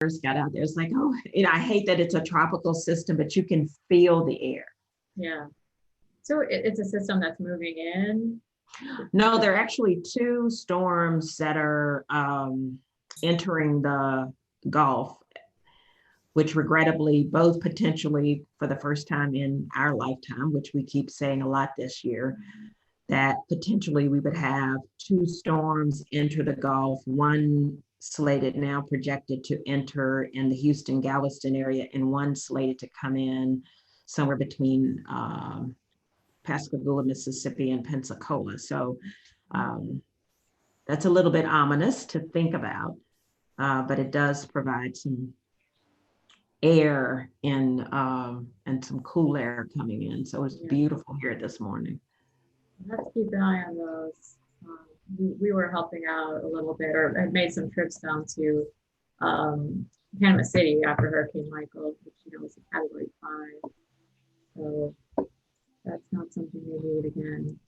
first got out there. It's like, oh, I hate that it's a tropical system, but you can feel the air. Yeah. So it's a system that's moving in? No, there are actually two storms that are entering the Gulf, which regrettably both potentially for the first time in our lifetime, which we keep saying a lot this year, that potentially we would have two storms enter the Gulf, one slated now projected to enter in the Houston, Galveston area, and one slated to come in somewhere between Pascagoula, Mississippi, and Pensacola. So that's a little bit ominous to think about, but it does provide some air and some cool air coming in. So it's beautiful here this morning. Let's keep an eye on those. We were helping out a little bit, or had made some trips down to Panama City after Hurricane Michael, which was a Category 5. So that's not something they need again.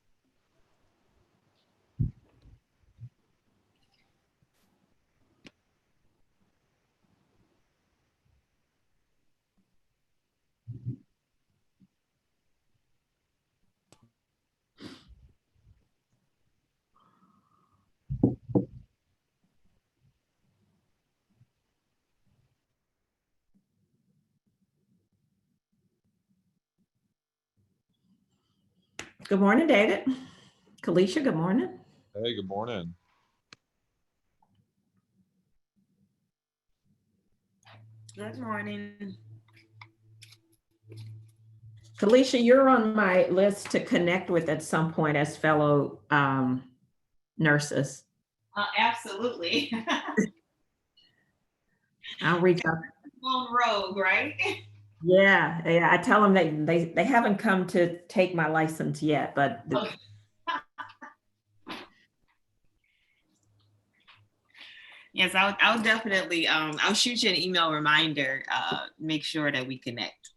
Good morning, David. Kalisha, good morning. Hey, good morning. Good morning. Kalisha, you're on my list to connect with at some point as fellow nurses. Absolutely. I'll reach out. On rogue, right? Yeah, I tell them they haven't come to take my license yet, but Okay. Yes, I'll definitely I'll shoot you an email reminder. Make sure that we connect.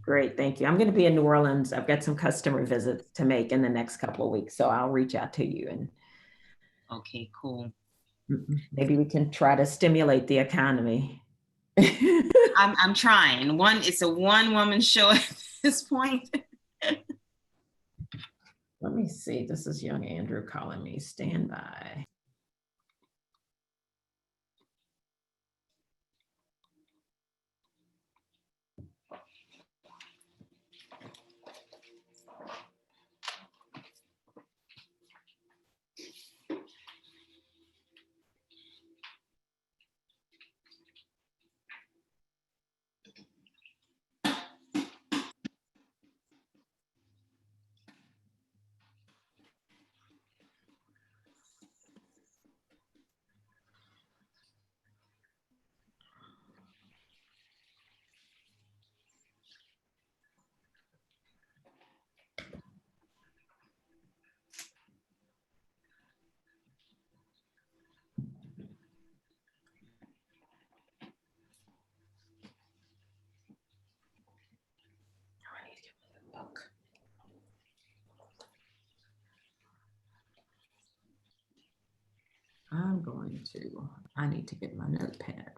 Great, thank you. I'm going to be in New Orleans. I've got some customer visits to make in the next couple of weeks, so I'll reach out to you and. Okay, cool. Maybe we can try to stimulate the economy. I'm trying. It's a one-woman show at this point. Let me see. This is young Andrew calling me. Stand by. I need to get my notepad.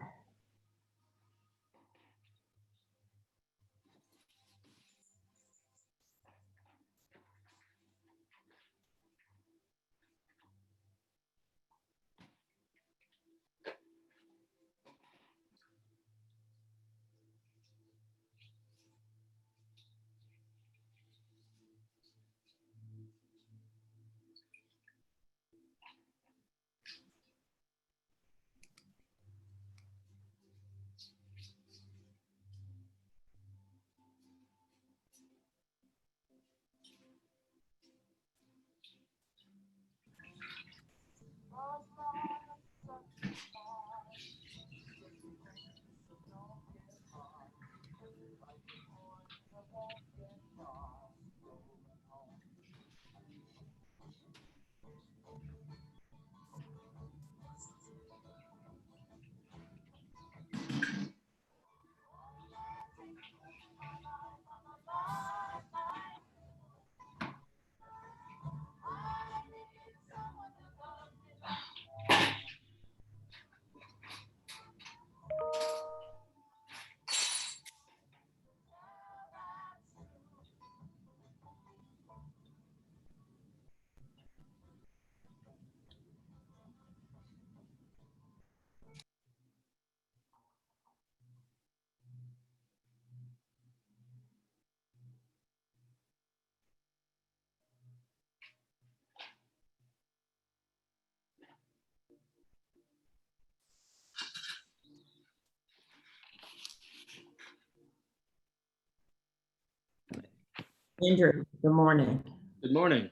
Andrew, good morning. Good morning.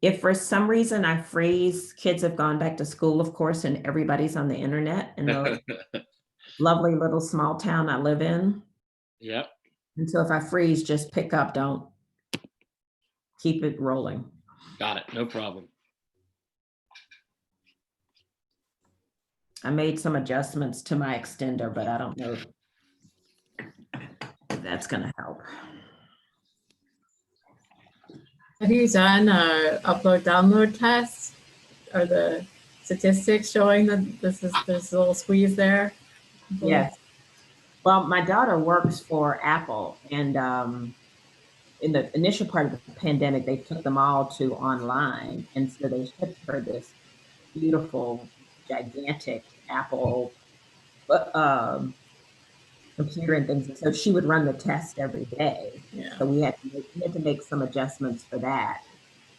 If for some reason I freeze, kids have gone back to school, of course, and everybody's on the internet in the lovely little small town I live in. Yep. And so if I freeze, just pick up, don't keep it rolling. Got it. No problem. I made some adjustments to my extender, but I don't know if that's gonna help. Have you done upload download tests? Are the statistics showing that there's a little squeeze there? Yes. Well, my daughter works for Apple, and in the initial part of the pandemic, they took them all to online. And so they shipped her this beautiful, gigantic Apple computer and things. And so she would run the test every day. Yeah. So we had to make some adjustments for that.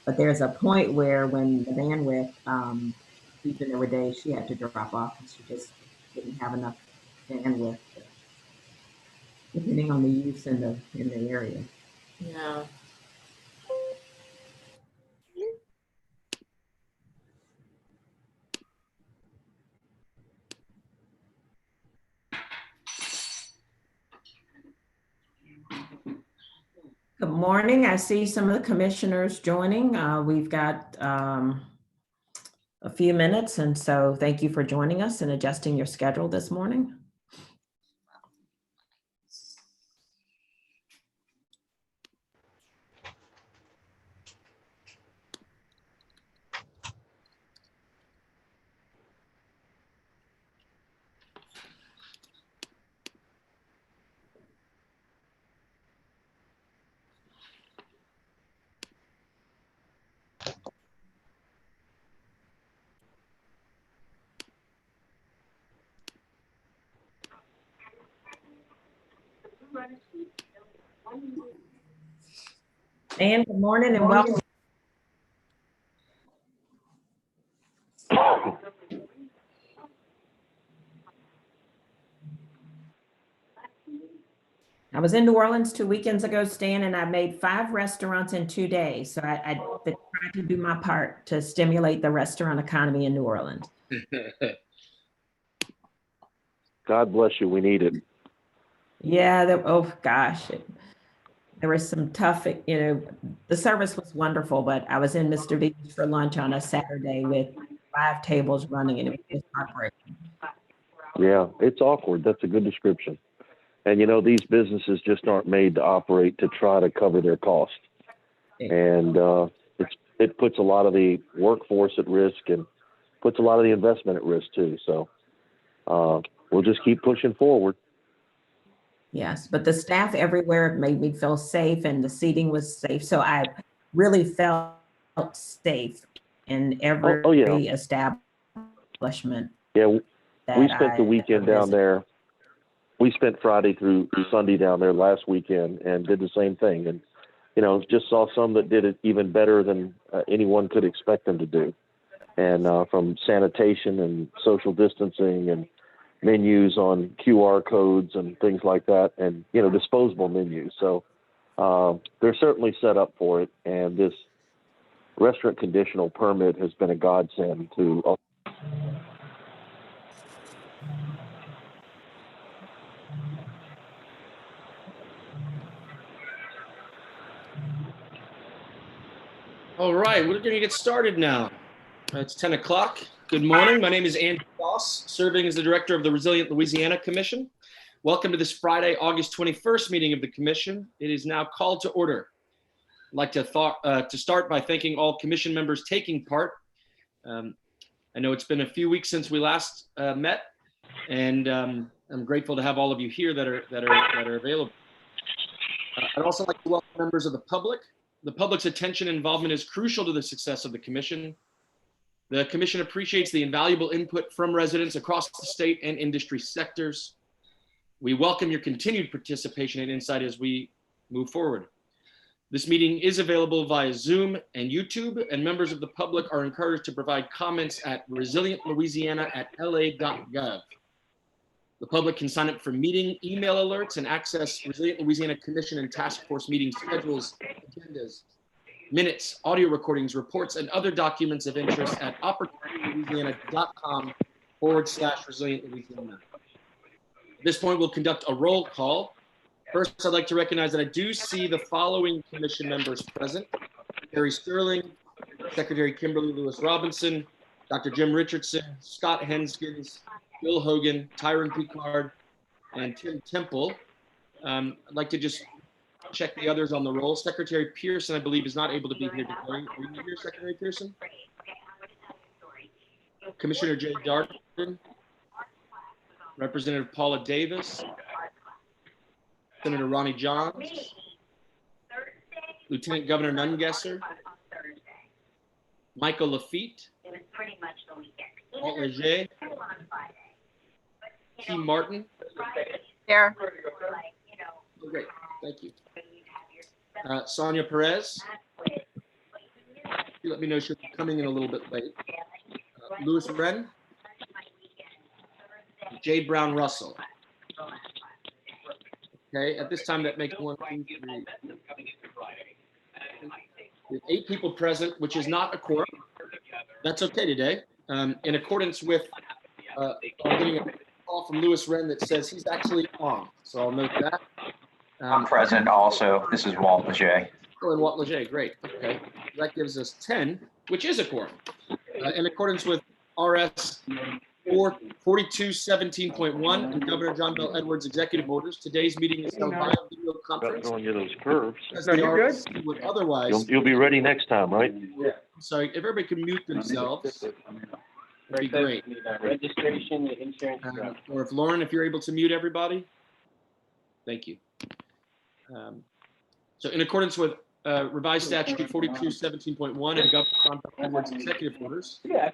But there's a point where when the bandwidth even every day, she had to drop off because she just didn't have enough bandwidth, depending on the use in the area. Yeah. Good morning. I see some of the commissioners joining. We've got a few minutes, and so thank you for joining us and adjusting your schedule this morning. And good morning and welcome. I was in New Orleans 2 weekends ago, Stan, and I made 5 restaurants in 2 days. So I tried to do my part to stimulate the restaurant economy in New Orleans. God bless you. We need it. Yeah, oh gosh. There was some tough, the service was wonderful, but I was in Mr. V's for lunch on a Saturday with 5 tables running, and it was just heartbreaking. Yeah, it's awkward. That's a good description. And these businesses just aren't made to operate to try to cover their costs. And it puts a lot of the workforce at risk and puts a lot of the investment at risk too. So we'll just keep pushing forward. Yes, but the staff everywhere made me feel safe, and the seating was safe. So I really felt safe in every establishment. Yeah, we spent the weekend down there. We spent Friday through Sunday down there last weekend and did the same thing. And, just saw some that did it even better than anyone could expect them to do. And from sanitation and social distancing and menus on QR codes and things like that, and disposable menus. So they're certainly set up for it, and this restaurant conditional permit has been a godsend to All right, we're going to get started now. It's 10 o'clock. Good morning. My name is Andrew Goss, serving as the director of the Resilient Louisiana Commission. Welcome to this Friday, August 21st meeting of the Commission. It is now called to order. I'd like to start by thanking all Commission members taking part. I know it's been a few weeks since we last met, and I'm grateful to have all of you here that are available. I'd also like to welcome members of the public. The public's attention and involvement is crucial to the success of the Commission. The Commission appreciates the invaluable input from residents across the state and industry sectors. We welcome your continued participation and insight as we move forward. This meeting is available via Zoom and YouTube, and members of the public are encouraged to provide comments at resilientlouisiana@la.gov. The public can sign up for meeting email alerts and access Resilient Louisiana Commission and Task Force meeting schedules, agendas, minutes, audio recordings, reports, and other documents of interest at opportunitylouisiana.com/Resilient Louisiana. At this point, we'll conduct a roll call. First, I'd like to recognize that I do see the following commission members present: Terry Sterling, Secretary Kimberly Lewis Robinson, Dr. Jim Richardson, Scott Henskins, Bill Hogan, Tyron Picard, and Tim Temple. I'd like to just check the others on the roll. Secretary Pearson, I believe, is not able to be here today. Are you here, Secretary Pearson? Commissioner Jay Darden, Representative Paula Davis, Senator Ronnie Johns, Lieutenant Governor Nungesser, Michael Lafitte, Walt Leger, Key Martin. Here. Oh, great, thank you. Sonia Perez. You let me know she'll be coming in a little bit late. Louis Wren. Jade Brown Russell. Okay, at this time that makes 1, 2, 3. We have 8 people present, which is not a quorum. That's okay today. In accordance with I'm getting a call from Louis Wren that says he's actually on. So I'll note that. I'm present also. This is Walt Leger. Oh, and Walt Leger, great. Okay, that gives us 10, which is a quorum. In accordance with RS 4217.1 and Governor John Bell Edwards' executive orders, today's meeting is held via video conference. Going to those curves. As the RLC would otherwise. You'll be ready next time, right? Yeah. Sorry, if everybody could mute themselves, that'd be great. Registration, insurance. Or if Lauren, if you're able to mute everybody, thank you. So in accordance with revised statute 4217.1 and Governor John Bell Edwards' executive orders. Yeah.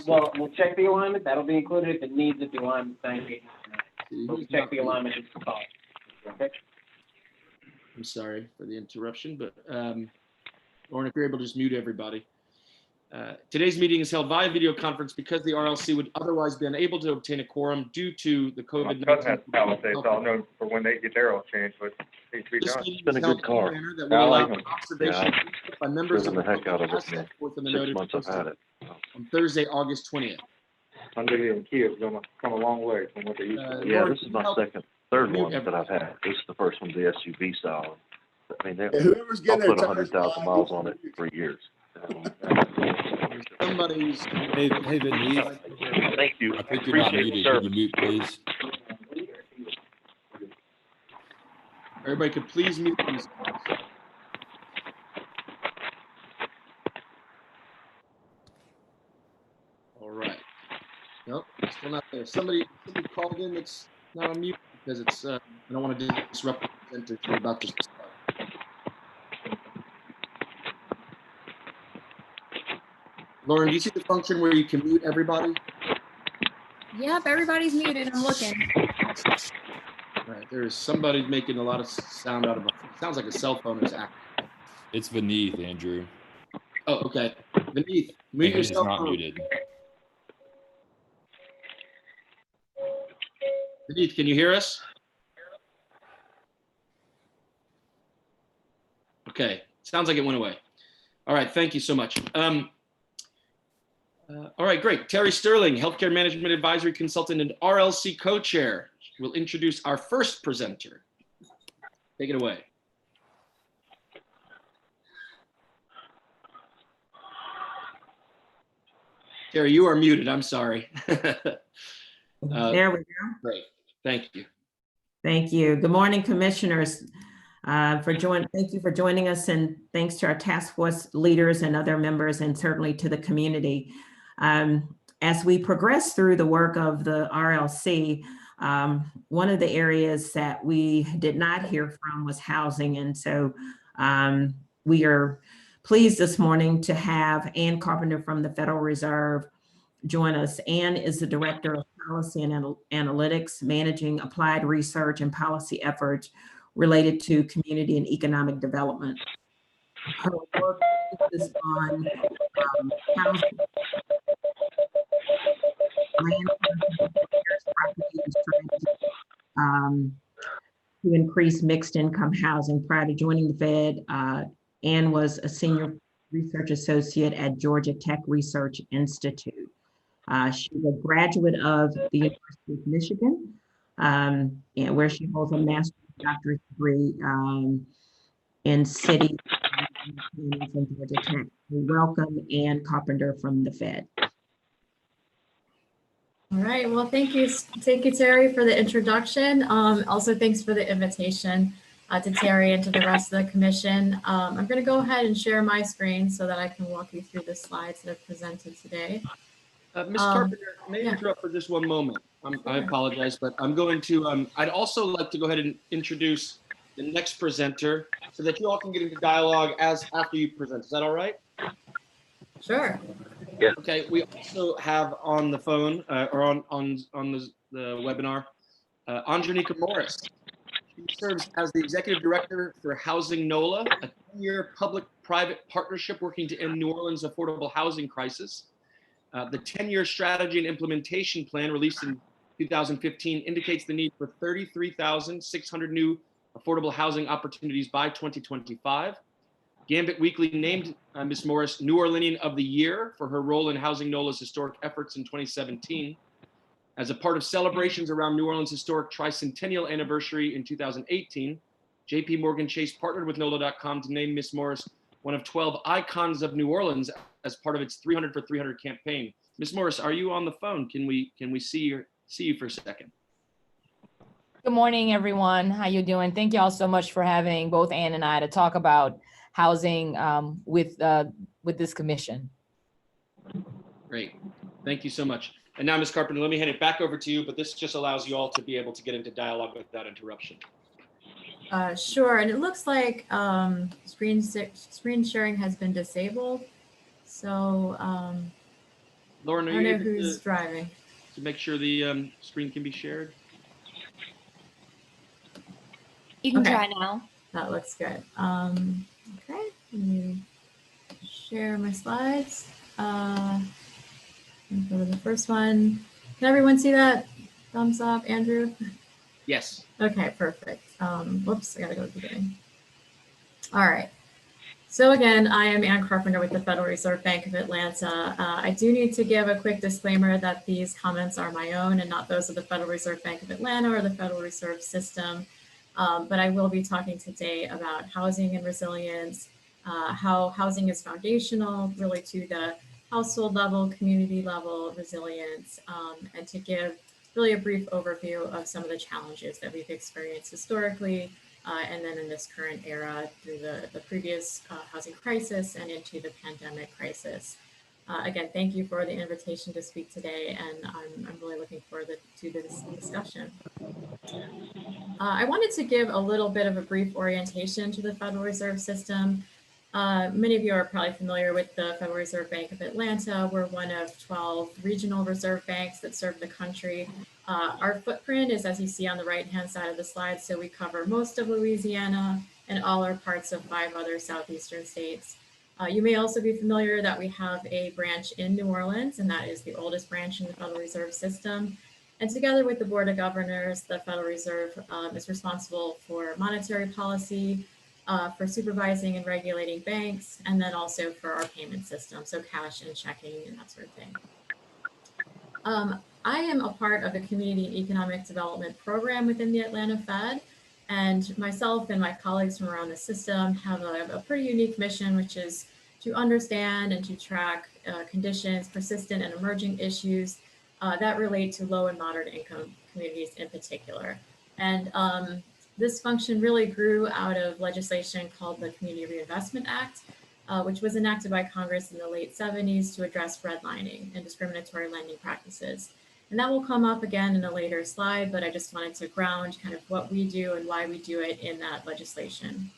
Well, we'll check the alignment. That'll be included if it needs it. The alignment, thank you. We'll check the alignment. Okay. I'm sorry for the interruption, but Lauren, if you're able to just mute everybody. Today's meeting is held via video conference because the RLC would otherwise be unable to obtain a quorum due to the COVID-19. So I'll know for when they get their oil changed, but needs to be This done. meeting been is a held good in a car. manner that will allow observation by members of Driven the heck public out of it, as set man. forth in the 6 notice months I've had it. on Thursday, August 20th. Hundred and Kia is gonna come a long way from what they used to. Yeah, Lauren, this is my help third mute one that I've had. This is the first one, the SUV style. I mean, Whoever's I'll getting put 100,000 miles on it for years. Somebody's. Hey, Vinny, Thank you. I think you're not Appreciate muted. the Can service. you mute, please? Everybody could please mute themselves. All right. Nope, still not there. Somebody called in that's not on mute because it's, I don't want to disrupt the presenters who are about to start. Lauren, do you see the function where you can mute everybody? Yep, everybody's muted. I'm looking. All right, there is somebody making a lot of sound out of it. Sounds like a cell phone is active. It's Vineeth, Andrew. Oh, okay. Beneath, And mute he's yourself. not muted. Beneath, can you hear us? Okay, sounds like it went away. All right, thank you so much. All right, great. Terry Sterling, Healthcare Management Advisory Consultant and RLC Co-Chair, will introduce our first presenter. Take it away. Terry, you are muted. I'm sorry. There we go. Great. Thank you. Thank you. Good morning, commissioners. Thank you for joining us, and thanks to our task force leaders and other members, and certainly to the community. As we progress through the work of the RLC, one of the areas that we did not hear from was housing. And so we are pleased this morning to have Ann Carpenter from the Federal Reserve join us. Ann is the Director of Policy and Analytics, managing applied research and policy efforts related to community and economic development. Her work is on housing, land to increase mixed income housing. Prior to joining the Fed, Ann was a senior research associate at Georgia Tech Research Institute. She's a graduate of the University of Michigan, and where she holds a master's doctorate degree in city from Georgia Tech. We welcome Ann Carpenter from the Fed. All right, well, thank you, Terry, for the introduction. Also, thanks for the invitation to Terry and to the rest of the commission. I'm going to go ahead and share my screen so that I can walk you through the slides that I've presented today. Ms. Carpenter, may I interrupt for just one moment? I apologize, but I'm going to, I'd also like to go ahead and introduce the next presenter so that you all can get into dialogue after you present. Is that all right? Sure. Yeah. Okay, we also have on the phone or on the webinar, Andronika Morris. She serves as the Executive Director for Housing NOLA, a 10-year public-private partnership working to end New Orleans' affordable housing crisis. The 10-year strategy and implementation plan released in 2015 indicates the need for 33,600 new affordable housing opportunities by 2025. Gambit Weekly named Ms. Morris New Orleanian of the Year for her role in Housing NOLA's historic efforts in 2017. As a part of celebrations around New Orleans' historic tricentennial anniversary in 2018, JP Morgan Chase partnered with NOLA.com to name Ms. Morris one of 12 icons of New Orleans as part of its 300 for 300 campaign. Ms. Morris, are you on the phone? Can we see you for a second? Good morning, everyone. How you doing? Thank you all so much for having both Ann and I to talk about housing with this commission. Great. Thank you so much. And now, Ms. Carpenter, let me hand it back over to you, but this just allows you all to be able to get into dialogue without interruption. Sure, and it looks like screen sharing has been disabled. So Lauren, I are don't you know able who's driving to make sure the screen can be shared? You can Okay. try now. That looks good. Okay, let me share my slides. Go to the first one. Can everyone see that? Thumbs up, Andrew? Yes. Okay, perfect. Whoops, I gotta go to the beginning. All right. So again, I am Ann Carpenter with the Federal Reserve Bank of Atlanta. I do need to give a quick disclaimer that these comments are my own and not those of the Federal Reserve Bank of Atlanta or the Federal Reserve System. But I will be talking today about housing and resilience, how housing is foundational really to the household level, community level resilience, and to give really a brief overview of some of the challenges that we've experienced historically, and then in this current era through the previous housing crisis and into the pandemic crisis. Again, thank you for the invitation to speak today, and I'm really looking forward to this discussion. I wanted to give a little bit of a brief orientation to the Federal Reserve System. Many of you are probably familiar with the Federal Reserve Bank of Atlanta. We're one of 12 regional reserve banks that serve the country. Our footprint is, as you see on the right-hand side of the slide, so we cover most of Louisiana and all our parts of 5 other southeastern states. You may also be familiar that we have a branch in New Orleans, and that is the oldest branch in the Federal Reserve System. And together with the Board of Governors, the Federal Reserve is responsible for monetary policy, for supervising and regulating banks, and then also for our payment system, so cash and checking and that sort of thing. I am a part of the Community and Economic Development Program within the Atlanta Fed, and myself and my colleagues from around the system have a pretty unique mission, which is to understand and to track conditions, persistent and emerging issues that relate to low and moderate income communities in particular. And this function really grew out of legislation called the Community Reinvestment Act, which was enacted by Congress in the late 70s to address redlining and discriminatory lending practices. And that will come up again in a later slide, but I just wanted to ground kind of what we do and why we do it in that legislation.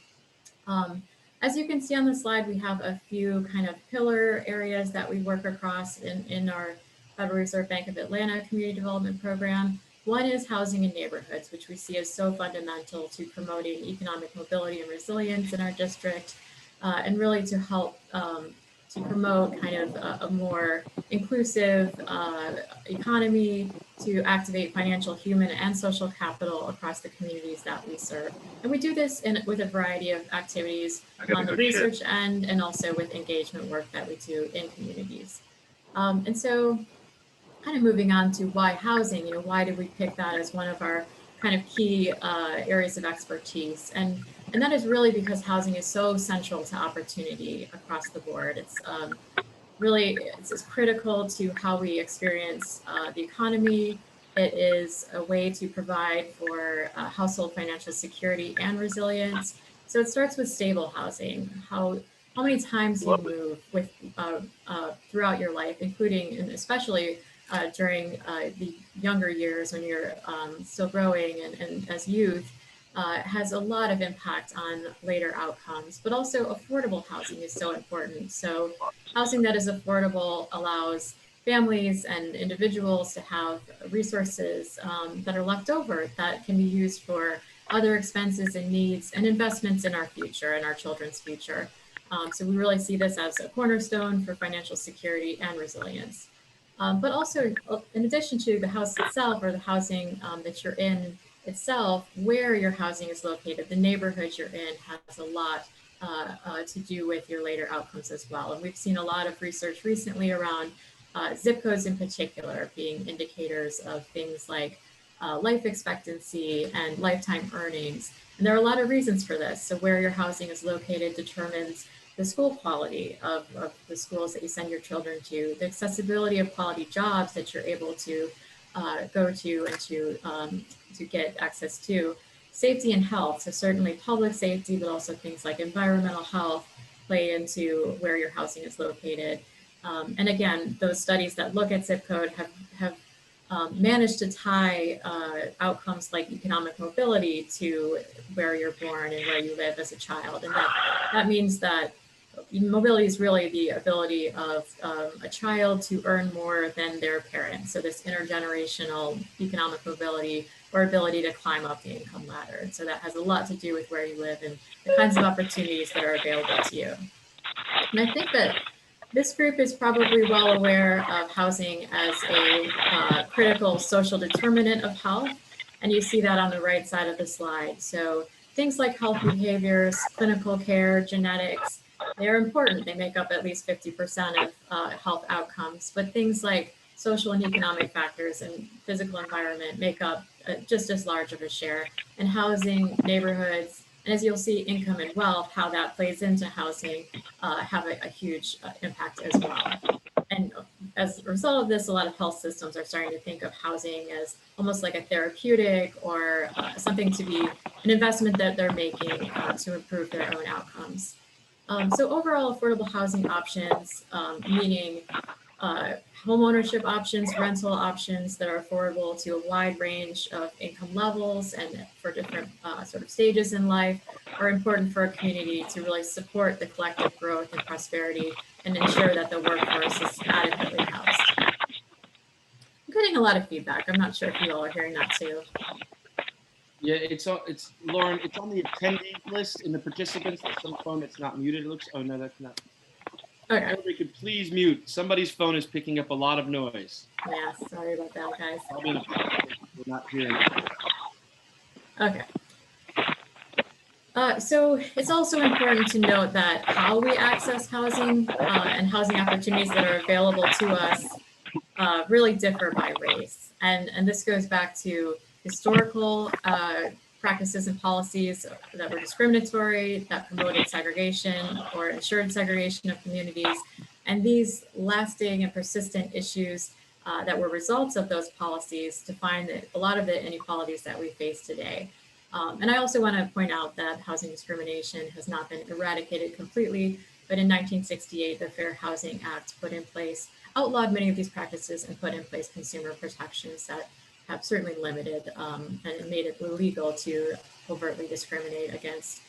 As you can see on the slide, we have a few kind of pillar areas that we work across in our Federal Reserve Bank of Atlanta Community Development Program. One is housing in neighborhoods, which we see as so fundamental to promoting economic mobility and resilience in our district, and really to help to promote kind of a more inclusive economy, to activate financial, human, and social capital across the communities that we serve. And we do this with a variety of activities on the research end and also with engagement work that we do in communities. And so kind of moving on to why housing, why did we pick that as one of our kind of key areas of expertise? And that is really because housing is so central to opportunity across the board. It's it's critical to how we experience the economy. It is a way to provide for household financial security and resilience. So it starts with stable housing. How many times you move with throughout your life, including and especially during the younger years when you're still growing and as youth, has a lot of impact on later outcomes, but also affordable housing is so important. So housing that is affordable allows families and individuals to have resources that are left over that can be used for other expenses and needs and investments in our future and our children's future. So we really see this as a cornerstone for financial security and resilience. But also, in addition to the house itself or the housing that you're in itself, where your housing is located, the neighborhood you're in has a lot to do with your later outcomes as well. And we've seen a lot of research recently around zip codes in particular being indicators of things like life expectancy and lifetime earnings. And there are a lot of reasons for this. So where your housing is located determines the school quality of the schools that you send your children to, the accessibility of quality jobs that you're able to go to and to get access to, safety and health. So certainly public safety, but also things like environmental health play into where your housing is located. And again, those studies that look at zip code have managed to tie outcomes like economic mobility to where you're born and where you live as a child. And that means that mobility is really the ability of a child to earn more than their parents. So this intergenerational economic mobility or ability to climb up the income ladder. And so that has a lot to do with where you live and the kinds of opportunities that are available to you. And I think that this group is probably well aware of housing as a critical social determinant of health. And you see that on the right side of the slide. So things like health behaviors, clinical care, genetics, they're important. They make up at least 50% of health outcomes, but things like social and economic factors and physical environment make up just as large of a share. And housing, neighborhoods, and as you'll see, income and wealth, how that plays into housing, have a huge impact as well. And as a result of this, a lot of health systems are starting to think of housing as almost like a therapeutic or something to be an investment that they're making to improve their own outcomes. So overall, affordable housing options, meaning home ownership options, rental options that are affordable to a wide range of income levels and for different sort of stages in life, are important for a community to really support the collective growth and prosperity and ensure that the workforce is adequately housed. I'm getting a lot of feedback. I'm not sure if you all are hearing that too. Yeah, it's Lauren, it's on the attendee list in the participants. There's some phone that's not muted. It looks, oh no, that's not. Okay. Everybody could please mute. Somebody's phone is picking up a lot of noise. Yeah, sorry about that, guys. We're not hearing it. Okay. So it's also important to note that how we access housing and housing opportunities that are available to us really differ by race. And this goes back to historical practices and policies that were discriminatory, that promoted segregation or ensured segregation of communities. And these lasting and persistent issues that were results of those policies define a lot of the inequalities that we face today. And I also want to point out that housing discrimination has not been eradicated completely, but in 1968, the Fair Housing Act outlawed many of these practices and put in place consumer protections that have certainly limited and made it illegal to overtly discriminate against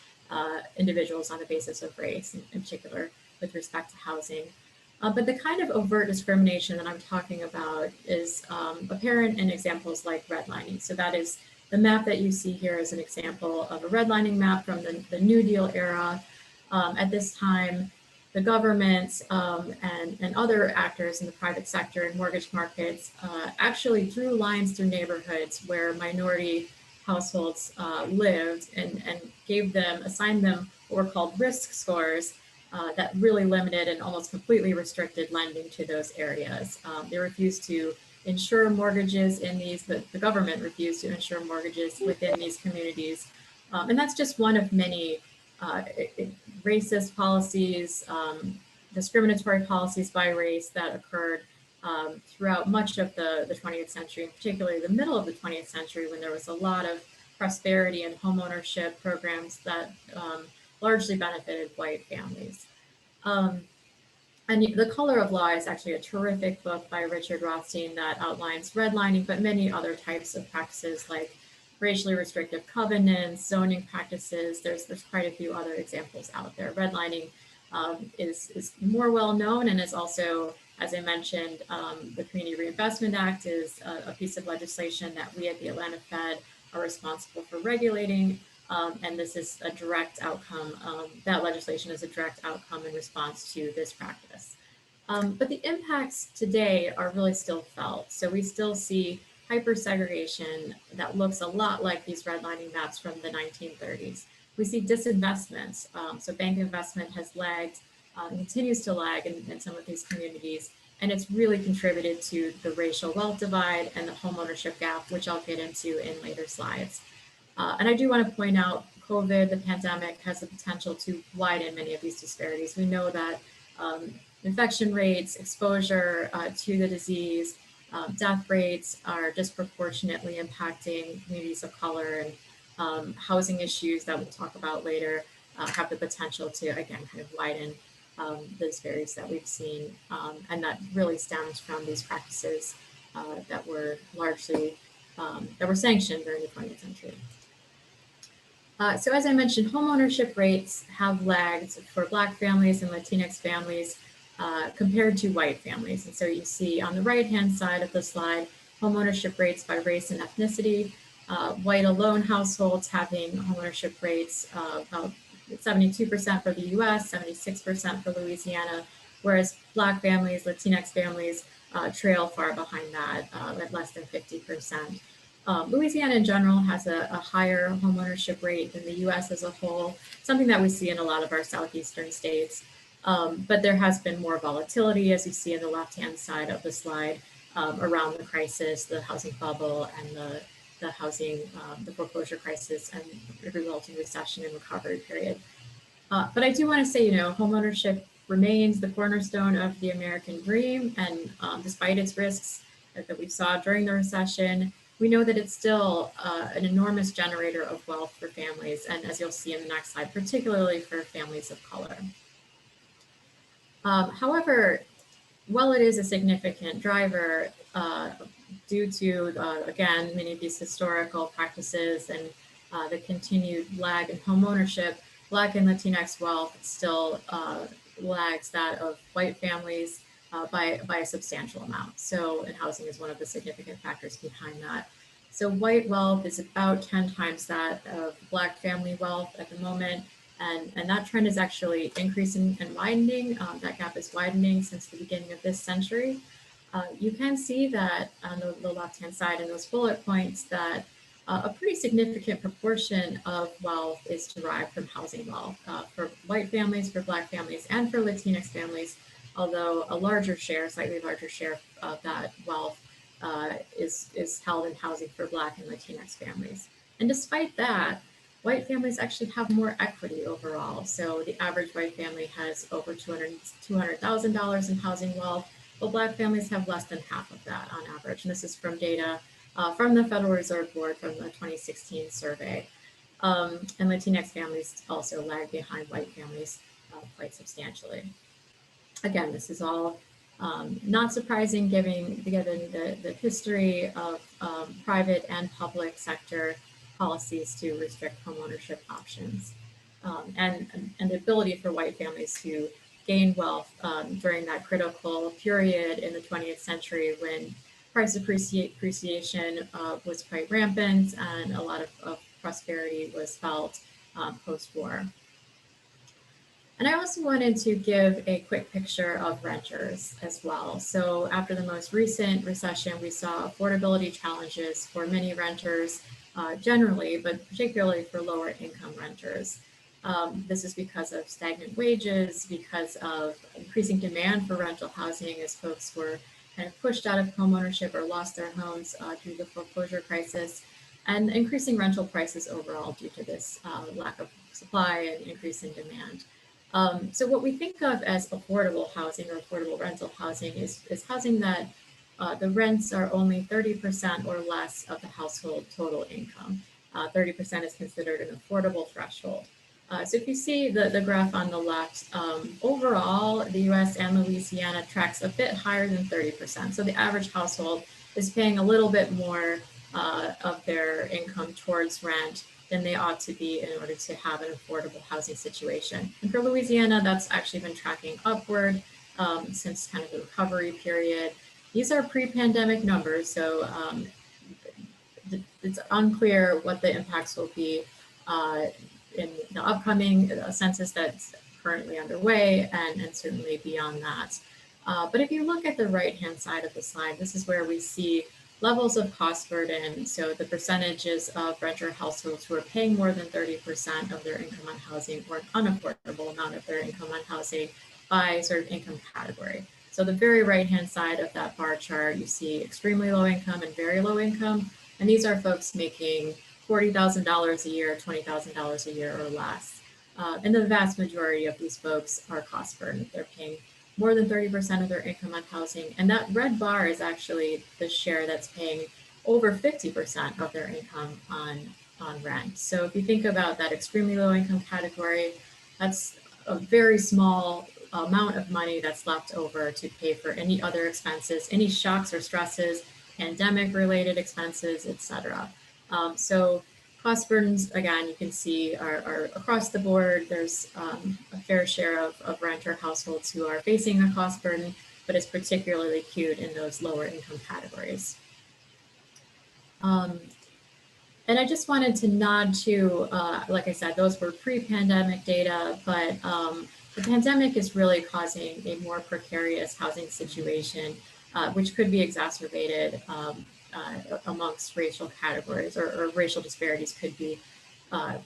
individuals on the basis of race, in particular with respect to housing. But the kind of overt discrimination that I'm talking about is apparent in examples like redlining. So that is the map that you see here is an example of a redlining map from the New Deal era. At this time, the government and other actors in the private sector and mortgage markets actually drew lines through neighborhoods where minority households lived and assigned them what were called risk scores that really limited and almost completely restricted lending to those areas. They refused to insure mortgages in these, the government refused to insure mortgages within these communities. And that's just one of many racist policies, discriminatory policies by race that occurred throughout much of the 20th century, and particularly the middle of the 20th century, when there was a lot of prosperity and homeownership programs that largely benefited white families. And The Color of Law is actually a terrific book by Richard Rothstein that outlines redlining, but many other types of practices like racially restrictive covenants, zoning practices. There's quite a few other examples out there. Redlining is more well known and is also, as I mentioned, the Community Reinvestment Act is a piece of legislation that we at the Atlanta Fed are responsible for regulating. And this is a direct outcome. That legislation is a direct outcome in response to this practice. But the impacts today are really still felt. So we still see hyper-segregation that looks a lot like these redlining maps from the 1930s. We see disinvestments. So bank investment has lagged, continues to lag in some of these communities. And it's really contributed to the racial wealth divide and the homeownership gap, which I'll get into in later slides. And I do want to point out, COVID, the pandemic, has the potential to widen many of these disparities. We know that infection rates, exposure to the disease, death rates are disproportionately impacting communities of color, and housing issues that we'll talk about later have the potential to, again, kind of widen the disparities that we've seen. And that really stems from these practices that were largely, that were sanctioned during the 20th century. So as I mentioned, homeownership rates have lagged for Black families and Latinx families compared to white families. And so you see on the right-hand side of the slide, homeownership rates by race and ethnicity. White alone households having homeownership rates about 72% for the US, 76% for Louisiana, whereas Black families, Latinx families trail far behind that at less than 50%. Louisiana in general has a higher homeownership rate than the US as a whole, something that we see in a lot of our southeastern states. But there has been more volatility, as you see in the left-hand side of the slide, around the crisis, the housing bubble, and the housing, the foreclosure crisis, and the resulting recession and recovery period. But I do want to say, homeownership remains the cornerstone of the American dream, and despite its risks that we saw during the recession, we know that it's still an enormous generator of wealth for families, and as you'll see in the next slide, particularly for families of color. However, while it is a significant driver due to, again, many of these historical practices and the continued lag in homeownership, Black and Latinx wealth still lags that of white families by a substantial amount. So, and housing is one of the significant factors behind that. So white wealth is about 10 times that of Black family wealth at the moment. And that trend is actually increasing and widening. That gap is widening since the beginning of this century. You can see that on the left-hand side in those bullet points that a pretty significant proportion of wealth is derived from housing wealth for white families, for Black families, and for Latinx families, although a larger share, slightly larger share of that wealth is held in housing for Black and Latinx families. And despite that, white families actually have more equity overall. So the average white family has over $200,000 in housing wealth, while Black families have less than half of that on average. And this is from data from the Federal Reserve Board from the 2016 survey. And Latinx families also lag behind white families quite substantially. Again, this is all not surprising given the history of private and public sector policies to restrict homeownership options and the ability for white families to gain wealth during that critical period in the 20th century when price appreciation was quite rampant and a lot of prosperity was felt post-war. And I also wanted to give a quick picture of renters as well. So after the most recent recession, we saw affordability challenges for many renters generally, but particularly for lower income renters. This is because of stagnant wages, because of increasing demand for rental housing as folks were kind of pushed out of homeownership or lost their homes due to the foreclosure crisis, and increasing rental prices overall due to this lack of supply and increase in demand. So what we think of as affordable housing or affordable rental housing is housing that the rents are only 30% or less of the household total income. 30% is considered an affordable threshold. So if you see the graph on the left, overall, the US and Louisiana tracks a bit higher than 30%. So the average household is paying a little bit more of their income towards rent than they ought to be in order to have an affordable housing situation. And for Louisiana, that's actually been tracking upward since kind of the recovery period. These are pre-pandemic numbers, so it's unclear what the impacts will be in the upcoming census that's currently underway and certainly beyond that. But if you look at the right-hand side of the slide, this is where we see levels of cost burden. So the percentages of renter households who are paying more than 30% of their income on housing or an unaffordable amount of their income on housing by sort of income category. So the very right-hand side of that bar chart, you see extremely low income and very low income. And these are folks making $40,000 a year, $20,000 a year or less. And the vast majority of these folks are cost burdened. They're paying more than 30% of their income on housing. And that red bar is actually the share that's paying over 50% of their income on rent. So if you think about that extremely low income category, that's a very small amount of money that's left over to pay for any other expenses, any shocks or stresses, pandemic related expenses, etc. So cost burdens, again, you can see are across the board. There's a fair share of renter households who are facing a cost burden, but it's particularly acute in those lower income categories. And I just wanted to nod to, like I said, those were pre-pandemic data, but the pandemic is really causing a more precarious housing situation, which could be exacerbated amongst racial categories, or racial disparities could be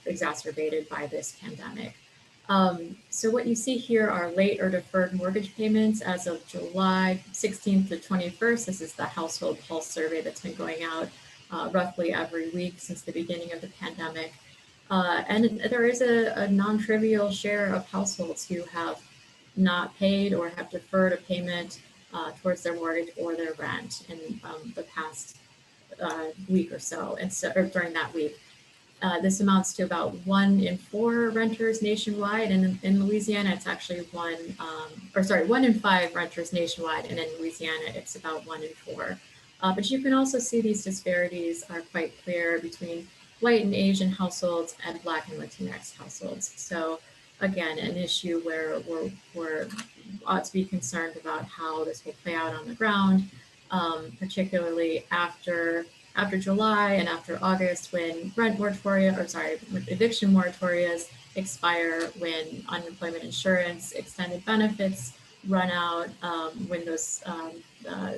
exacerbated by this pandemic. So what you see here are late or deferred mortgage payments as of July 16th to 21st. This is the Household Pulse survey that's been going out roughly every week since the beginning of the pandemic. And there is a non-trivial share of households who have not paid or have deferred a payment towards their mortgage or their rent in the past week or so, or during that week. This amounts to about 1 in 4 renters nationwide, and in Louisiana, it's actually 1 in 5 renters nationwide, and in Louisiana, it's about 1 in 4. But you can also see these disparities are quite clear between White and Asian households and Black and Latinx households. So again, an issue where we're ought to be concerned about how this will play out on the ground, particularly after July and after August, when when eviction moratorias expire, when unemployment insurance extended benefits run out, when those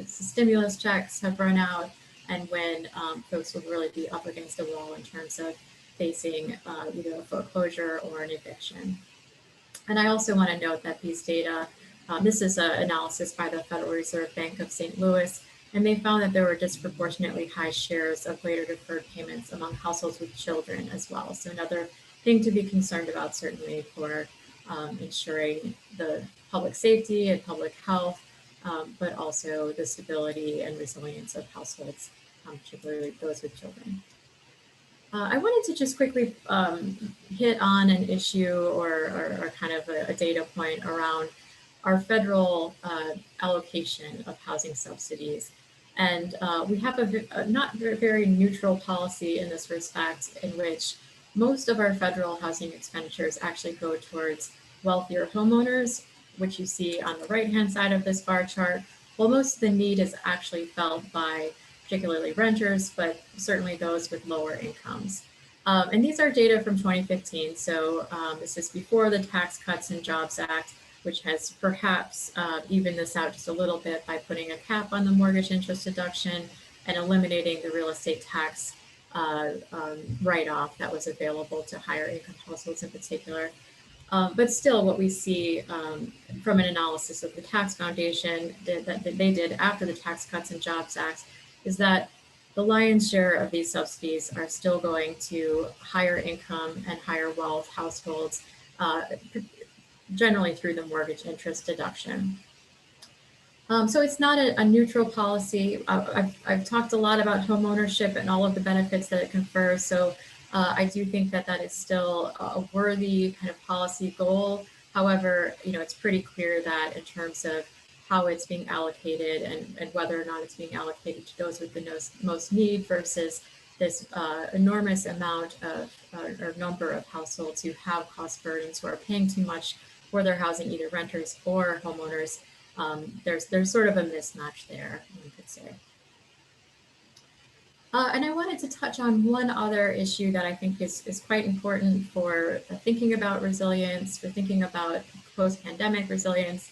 stimulus checks have run out, and when folks will really be up against a wall in terms of facing either a foreclosure or an eviction. And I also want to note that these data, this is an analysis by the Federal Reserve Bank of St. Louis, and they found that there were disproportionately high shares of later deferred payments among households with children as well. So another thing to be concerned about, certainly, for ensuring the public safety and public health, but also the stability and resilience of households, particularly those with children. I wanted to just quickly hit on an issue or kind of a data point around our federal allocation of housing subsidies. And we have a not very neutral policy in this respect, in which most of our federal housing expenditures actually go towards wealthier homeowners, which you see on the right-hand side of this bar chart, while most of the need is actually felt by particularly renters, but certainly those with lower incomes. And these are data from 2015. So this is before the Tax Cuts and Jobs Act, which has perhaps evened this out just a little bit by putting a cap on the mortgage interest deduction and eliminating the real estate tax write-off that was available to higher income households in particular. But still, what we see from an analysis of the Tax Foundation that they did after the Tax Cuts and Jobs Act is that the lion's share of these subsidies are still going to higher income and higher wealth households, generally through the mortgage interest deduction. So it's not a neutral policy. I've talked a lot about home ownership and all of the benefits that it confers. So I do think that that is still a worthy kind of policy goal. However, it's pretty clear that in terms of how it's being allocated and whether or not it's being allocated to those with the most need versus this enormous amount of or number of households who have cost burdens, who are paying too much for their housing, either renters or homeowners. There's sort of a mismatch there, one could say. And I wanted to touch on one other issue that I think is quite important for thinking about resilience, for thinking about post-pandemic resilience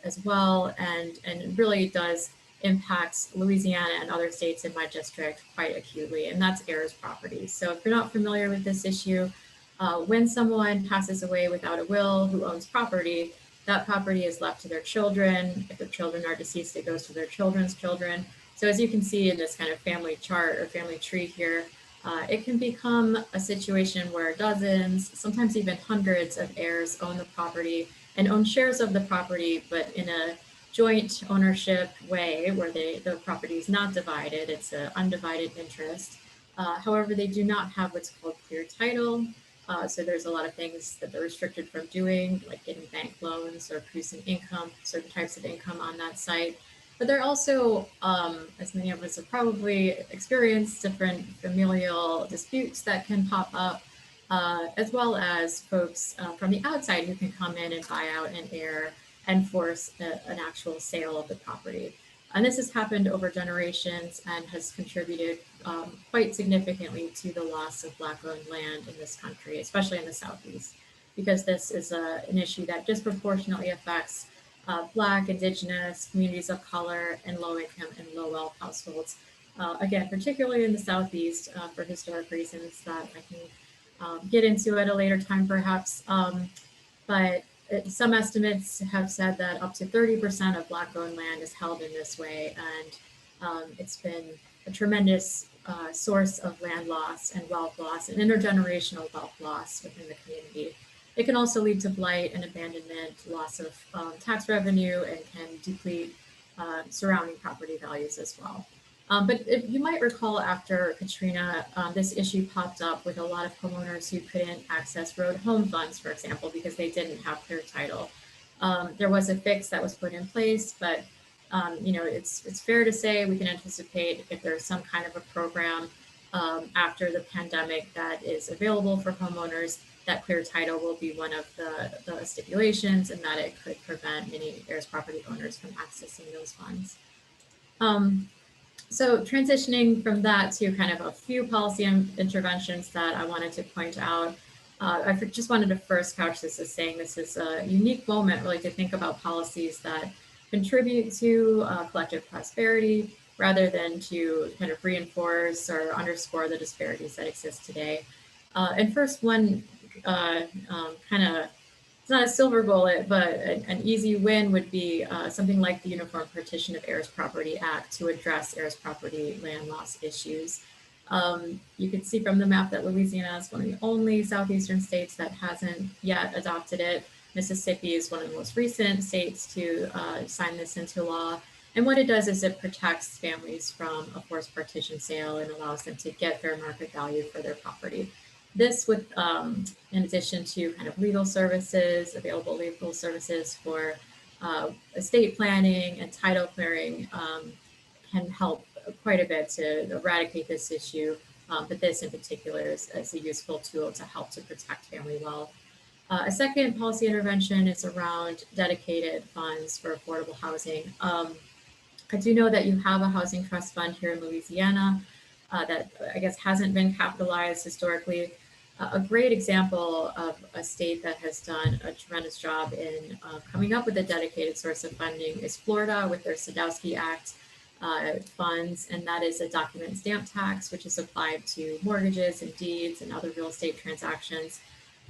as well, and it really does impact Louisiana and other states in my district quite acutely, and that's heirs property. So if you're not familiar with this issue, when someone passes away without a will who owns property, that property is left to their children. If their children are deceased, it goes to their children's children. So as you can see in this kind of family chart or family tree here, it can become a situation where dozens, sometimes even hundreds of heirs own the property and own shares of the property, but in a joint ownership way where the property is not divided, it's an undivided interest. However, they do not have what's called clear title. So there's a lot of things that they're restricted from doing, like getting bank loans or producing income, certain types of income on that site. But they're also, as many of us have probably experienced, different familial disputes that can pop up, as well as folks from the outside who can come in and buy out an heir and force an actual sale of the property. And this has happened over generations and has contributed quite significantly to the loss of Black-owned land in this country, especially in the Southeast, because this is an issue that disproportionately affects Black, Indigenous, communities of color, and low-income and low-wealth households. Again, particularly in the Southeast for historic reasons that I can get into at a later time, perhaps. But some estimates have said that up to 30% of Black-owned land is held in this way, and it's been a tremendous source of land loss and wealth loss and intergenerational wealth loss within the community. It can also lead to blight and abandonment, loss of tax revenue, and can deplete surrounding property values as well. But if you might recall, after Katrina, this issue popped up with a lot of homeowners who couldn't access road home funds, for example, because they didn't have clear title. There was a fix that was put in place, but it's fair to say we can anticipate if there's some kind of a program after the pandemic that is available for homeowners, that clear title will be one of the stipulations, and that it could prevent many heirs property owners from accessing those funds. So transitioning from that to kind of a few policy interventions that I wanted to point out, I just wanted to first couch this as saying this is a unique moment really to think about policies that contribute to collective prosperity rather than to kind of reinforce or underscore the disparities that exist today. And first one kind of, it's not a silver bullet, but an easy win would be something like the Uniform Partition of Heirs Property Act to address heirs property land loss issues. You can see from the map that Louisiana is one of the only southeastern states that hasn't yet adopted it. Mississippi is one of the most recent states to sign this into law. And what it does is it protects families from a forced partition sale and allows them to get fair market value for their property. This with, in addition to kind of legal services, available legal services for estate planning and title clearing can help quite a bit to eradicate this issue. But this in particular is a useful tool to help to protect family wealth. A second policy intervention is around dedicated funds for affordable housing. I do know that you have a housing trust fund here in Louisiana. that I guess hasn't been capitalized historically. A great example of a state that has done a tremendous job in coming up with a dedicated source of funding is Florida with their Sadowski Act funds, and that is a document stamp tax, which is applied to mortgages and deeds and other real estate transactions.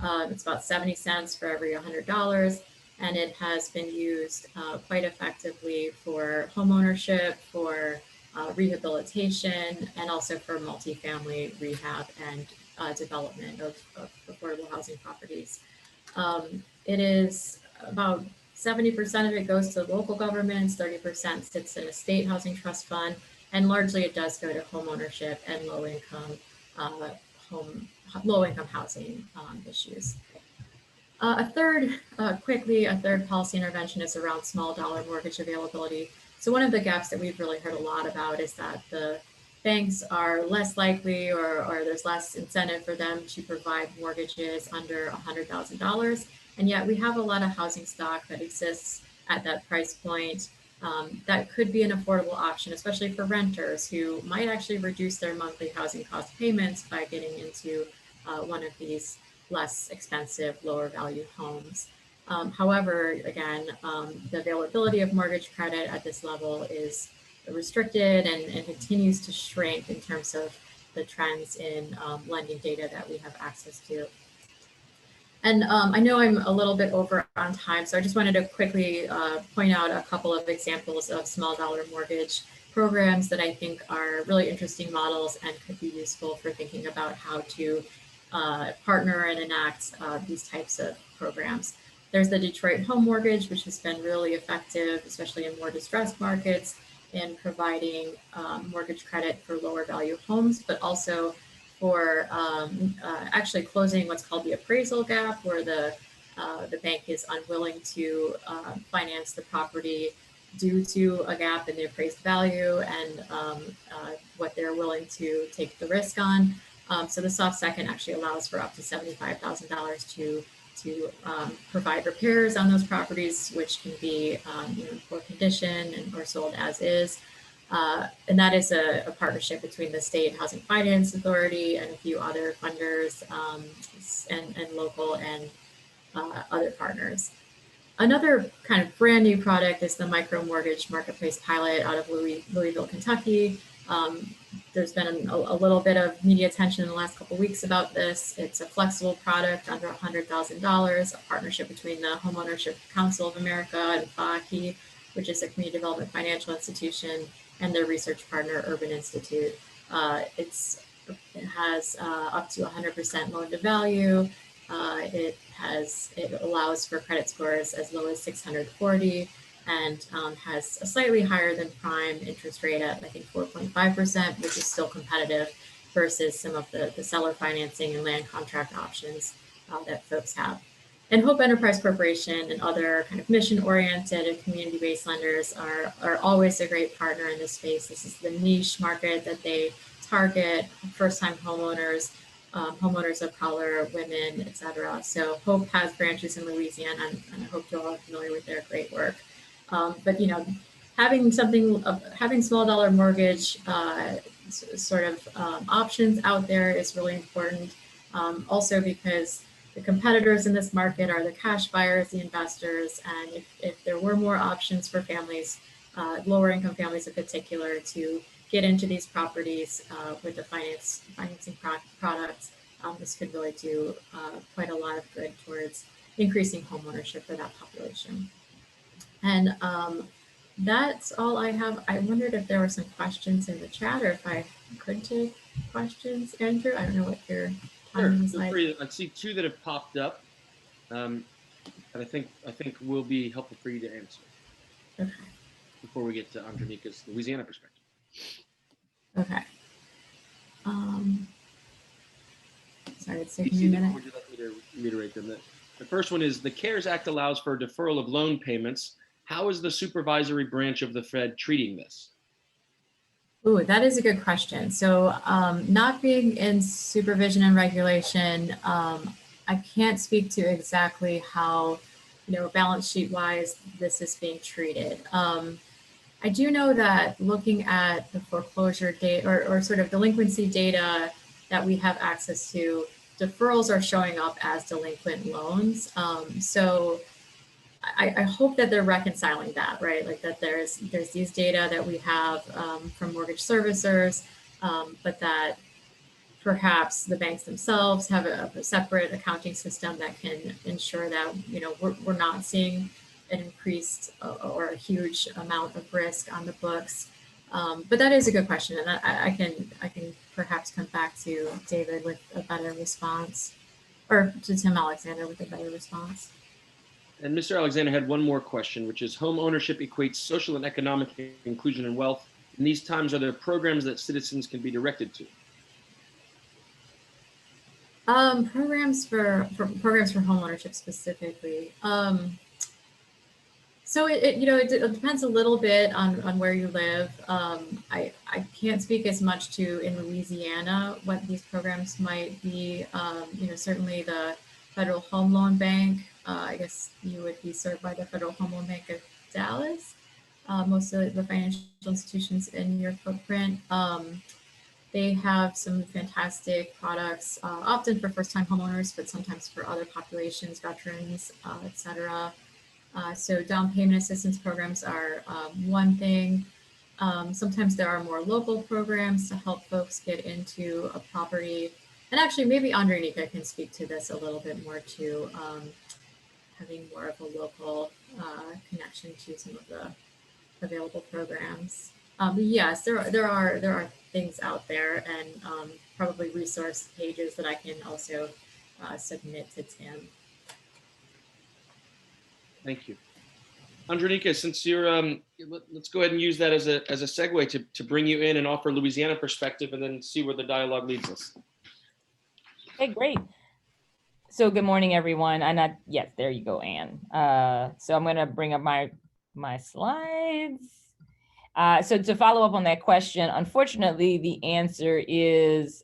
It's about 70 cents for every $100, and it has been used quite effectively for homeownership, for rehabilitation, and also for multifamily rehab and development of affordable housing properties. It is about 70% of it goes to local governments, 30% sits in a state housing trust fund, and largely it does go to home ownership and low-income housing issues. A third policy intervention is around small dollar mortgage availability. So one of the gaps that we've really heard a lot about is that the banks are less likely or there's less incentive for them to provide mortgages under $100,000. And yet we have a lot of housing stock that exists at that price point that could be an affordable option, especially for renters who might actually reduce their monthly housing cost payments by getting into one of these less expensive, lower value homes. However, again, the availability of mortgage credit at this level is restricted and continues to shrink in terms of the trends in lending data that we have access to. And I know I'm a little bit over on time, so I just wanted to quickly point out a couple of examples of small dollar mortgage programs that I think are really interesting models and could be useful for thinking about how to partner and enact these types of programs. There's the Detroit Home Mortgage, which has been really effective, especially in more distressed markets, in providing mortgage credit for lower value homes, but also for actually closing what's called the appraisal gap, where the bank is unwilling to finance the property due to a gap in the appraised value and what they're willing to take the risk on. So the soft second actually allows for up to $75,000 to provide repairs on those properties, which can be in poor condition or sold as is. And that is a partnership between the State Housing Finance Authority and a few other funders and local and other partners. Another kind of brand new product is the micro mortgage marketplace pilot out of Louisville, Kentucky. There's been a little bit of media attention in the last couple of weeks about this. It's a flexible product under $100,000, a partnership between the Homeownership Council of America and FAHI, which is a community development financial institution, and their research partner, Urban Institute. It has up to 100% loan to value. It allows for credit scores as low as 640 and has a slightly higher than prime interest rate at, I think, 4.5%, which is still competitive versus some of the seller financing and land contract options that folks have. And Hope Enterprise Corporation and other kind of mission-oriented and community-based lenders are always a great partner in this space. This is the niche market that they target, first-time homeowners, homeowners of color, women, et cetera. So Hope has branches in Louisiana, and I hope you all are familiar with their great work. But having small dollar mortgage options out there is really important. Also because the competitors in this market are the cash buyers, the investors, and if there were more options for families, lower income families in particular, to get into these properties with the financing products, this could really do quite a lot of good towards increasing homeownership for that population. And that's all I have. I wondered if there were some questions in the chat or if I could take questions, Andrew. I don't know what your time is like. I see two that have popped up, and I think will be helpful for you to answer. Okay. Before we get to Andronika's Louisiana perspective. Okay. Sorry, it's taking me a minute. Would you like me to reiterate them? The first one is the CARES Act allows for deferral of loan payments. How is the supervisory branch of the Fed treating this? Ooh, that is a good question. So not being in supervision and regulation, I can't speak to exactly how, balance sheet wise, this is being treated. I do know that looking at the foreclosure data or sort of delinquency data that we have access to, deferrals are showing up as delinquent loans. So I hope that they're reconciling that, right? Like that there's these data that we have from mortgage servicers, but that perhaps the banks themselves have a separate accounting system that can ensure that, you know, we're not seeing an increased or a huge amount of risk on the books. But that is a good question, and I can perhaps come back to David with a better response, or to Tim Alexander with a better response. And Mr. Alexander had one more question, which is home ownership equates social and economic inclusion and wealth. In these times, are there programs that citizens can be directed to? Programs for home ownership specifically. So it depends a little bit on where you live. I can't speak as much to in Louisiana what these programs might be. Certainly the Federal Home Loan Bank. I guess you would be served by the Federal Home Loan Bank of Dallas. Most of the financial institutions in your footprint. They have some fantastic products, often for first-time homeowners, but sometimes for other populations, veterans, et cetera. So down payment assistance programs are one thing. Sometimes there are more local programs to help folks get into a property. And actually, maybe Andrenica can speak to this a little bit more too, having more of a local connection to some of the available programs. But yes, there are things out there, and probably resource pages that I can also submit to Tim. Thank you. Andrenica, since you're, let's go ahead and use that as a segue to bring you in and offer Louisiana perspective, and then see where the dialogue leads us. Okay, great. So good morning, everyone. Yes, there you go, Anne. So I'm gonna bring up my slides. So to follow up on that question, unfortunately, the answer is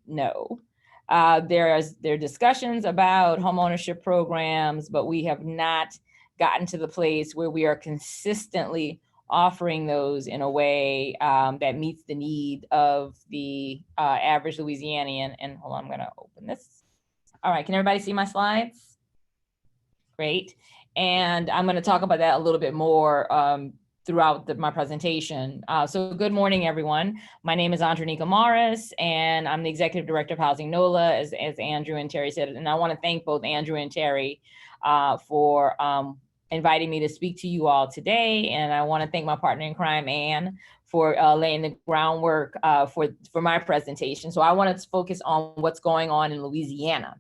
no. There are discussions about homeownership programs, but we have not gotten to the place where we are consistently offering those in a way that meets the need of the average Louisianian. And hold on, I'm gonna open this. All right, can everybody see my slides? Great. And I'm gonna talk about that a little bit more throughout my presentation. So good morning, everyone. My name is Andrenica Morris, and I'm the Executive Director of Housing NOLA, as Andrew and Terry said. And I wanna thank both Andrew and Terry for inviting me to speak to you all today. And I wanna thank my partner in crime, Anne, for laying the groundwork for my presentation. So I wanted to focus on what's going on in Louisiana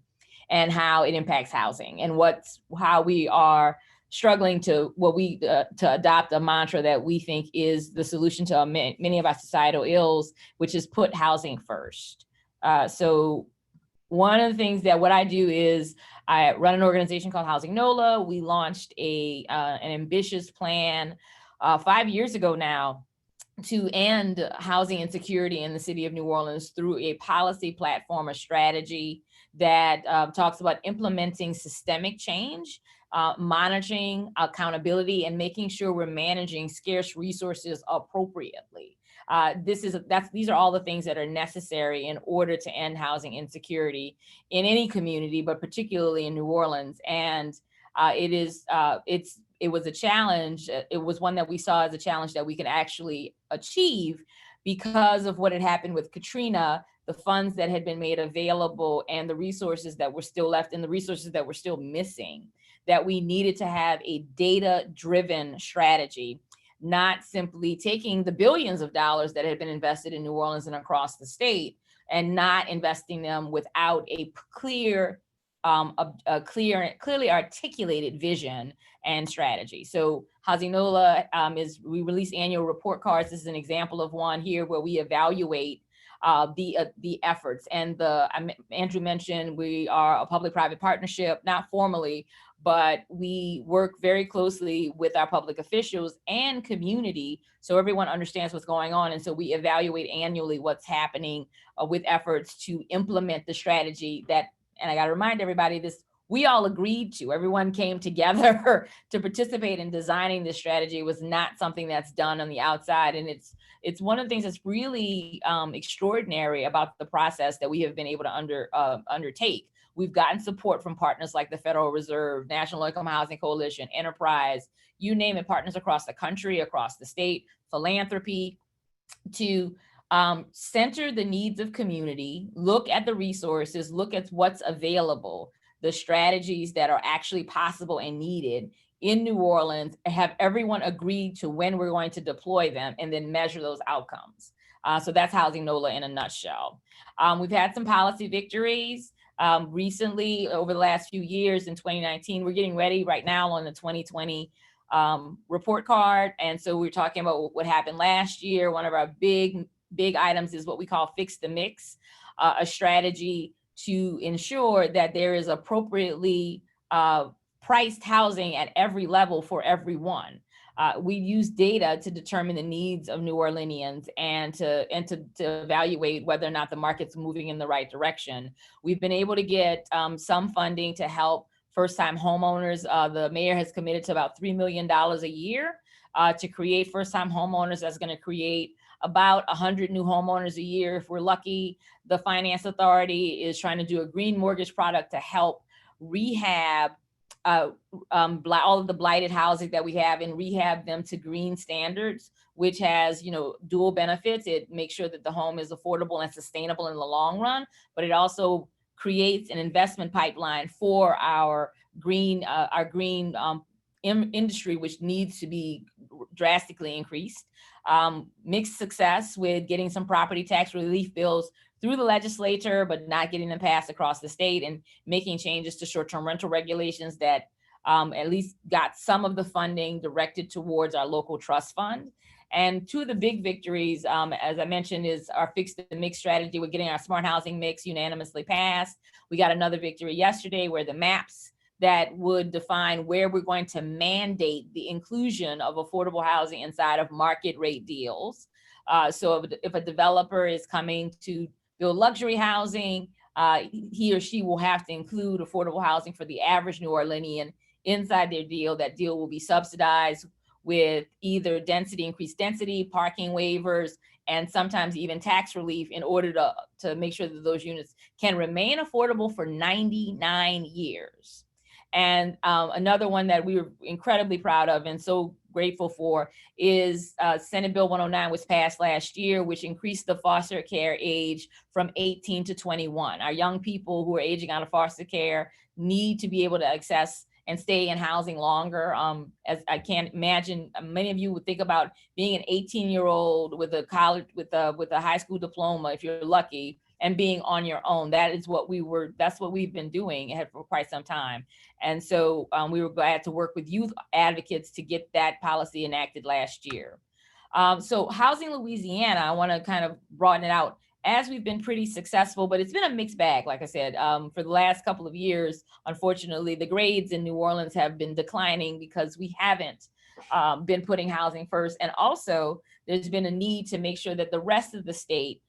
and how it impacts housing, and how we are struggling to adopt a mantra that we think is the solution to many of our societal ills, which is put housing first. So one of the things what I do is I run an organization called Housing NOLA. We launched an ambitious plan 5 years ago now to end housing insecurity in the city of New Orleans through a policy platform, a strategy that talks about implementing systemic change, monitoring accountability, and making sure we're managing scarce resources appropriately. These are all the things that are necessary in order to end housing insecurity in any community, but particularly in New Orleans. And it was a challenge. It was one that we saw as a challenge that we could actually achieve because of what had happened with Katrina, the funds that had been made available and the resources that were still left and the resources that were still missing, that we needed to have a data-driven strategy, not simply taking the billions of dollars that had been invested in New Orleans and across the state and not investing them without a clearly articulated vision and strategy. So Housing NOLA we release annual report cards. This is an example of one here where we evaluate the efforts. And Andrew mentioned we are a public-private partnership, not formally, but we work very closely with our public officials and community so everyone understands what's going on. And so we evaluate annually what's happening with efforts to implement the strategy that, and I got to remind everybody, this we all agreed to. Everyone came together to participate in designing this strategy. It was not something that's done on the outside. And it's one of the things that's really extraordinary about the process that we have been able to undertake. We've gotten support from partners like the Federal Reserve, National Low-Income Housing Coalition, Enterprise, you name it, partners across the country, across the state, philanthropy, to center the needs of community, look at the resources, look at what's available, the strategies that are actually possible and needed in New Orleans, have everyone agreed to when we're going to deploy them, and then measure those outcomes. So that's Housing NOLA in a nutshell. We've had some policy victories recently over the last few years. In 2019, we're getting ready right now on the 2020 report card. And so we're talking about what happened last year. One of our big items is what we call Fix the Mix, a strategy to ensure that there is appropriately priced housing at every level for everyone. We use data to determine the needs of New Orleanians and to evaluate whether or not the market's moving in the right direction. We've been able to get some funding to help first-time homeowners. The mayor has committed to about $3 million a year to create first-time homeowners. That's going to create about 100 new homeowners a year if we're lucky. The Finance Authority is trying to do a green mortgage product to help rehab all of the blighted housing that we have and rehab them to green standards, which has, dual benefits. It makes sure that the home is affordable and sustainable in the long run, but it also creates an investment pipeline for our green industry, which needs to be drastically increased. Mixed success with getting some property tax relief bills through the legislature, but not getting them passed across the state, and making changes to short-term rental regulations that at least got some of the funding directed towards our local trust fund. And two of the big victories, as I mentioned, is our Fix the Mix strategy. We're getting our smart housing mix unanimously passed. We got another victory yesterday where the maps that would define where we're going to mandate the inclusion of affordable housing inside of market rate deals. So if a developer is coming to build luxury housing, he or she will have to include affordable housing for the average New Orleanian inside their deal. That deal will be subsidized with either increased density, parking waivers, and sometimes even tax relief in order to make sure that those units can remain affordable for 99 years. And another one that we were incredibly proud of and so grateful for is Senate Bill 109 was passed last year, which increased the foster care age from 18 to 21. Our young people who are aging out of foster care need to be able to access and stay in housing longer. As I can't imagine, many of you would think about being an 18-year-old with a college, with a high school diploma, if you're lucky, and being on your own. That's what we've been doing for quite some time. And so we were glad to work with youth advocates to get that policy enacted last year. So Housing Louisiana, I want to kind of broaden it out, as we've been pretty successful, but it's been a mixed bag. Like I said, for the last couple of years, unfortunately, the grades in New Orleans have been declining because we haven't been putting housing first. And also there's been a need to make sure that the rest of the state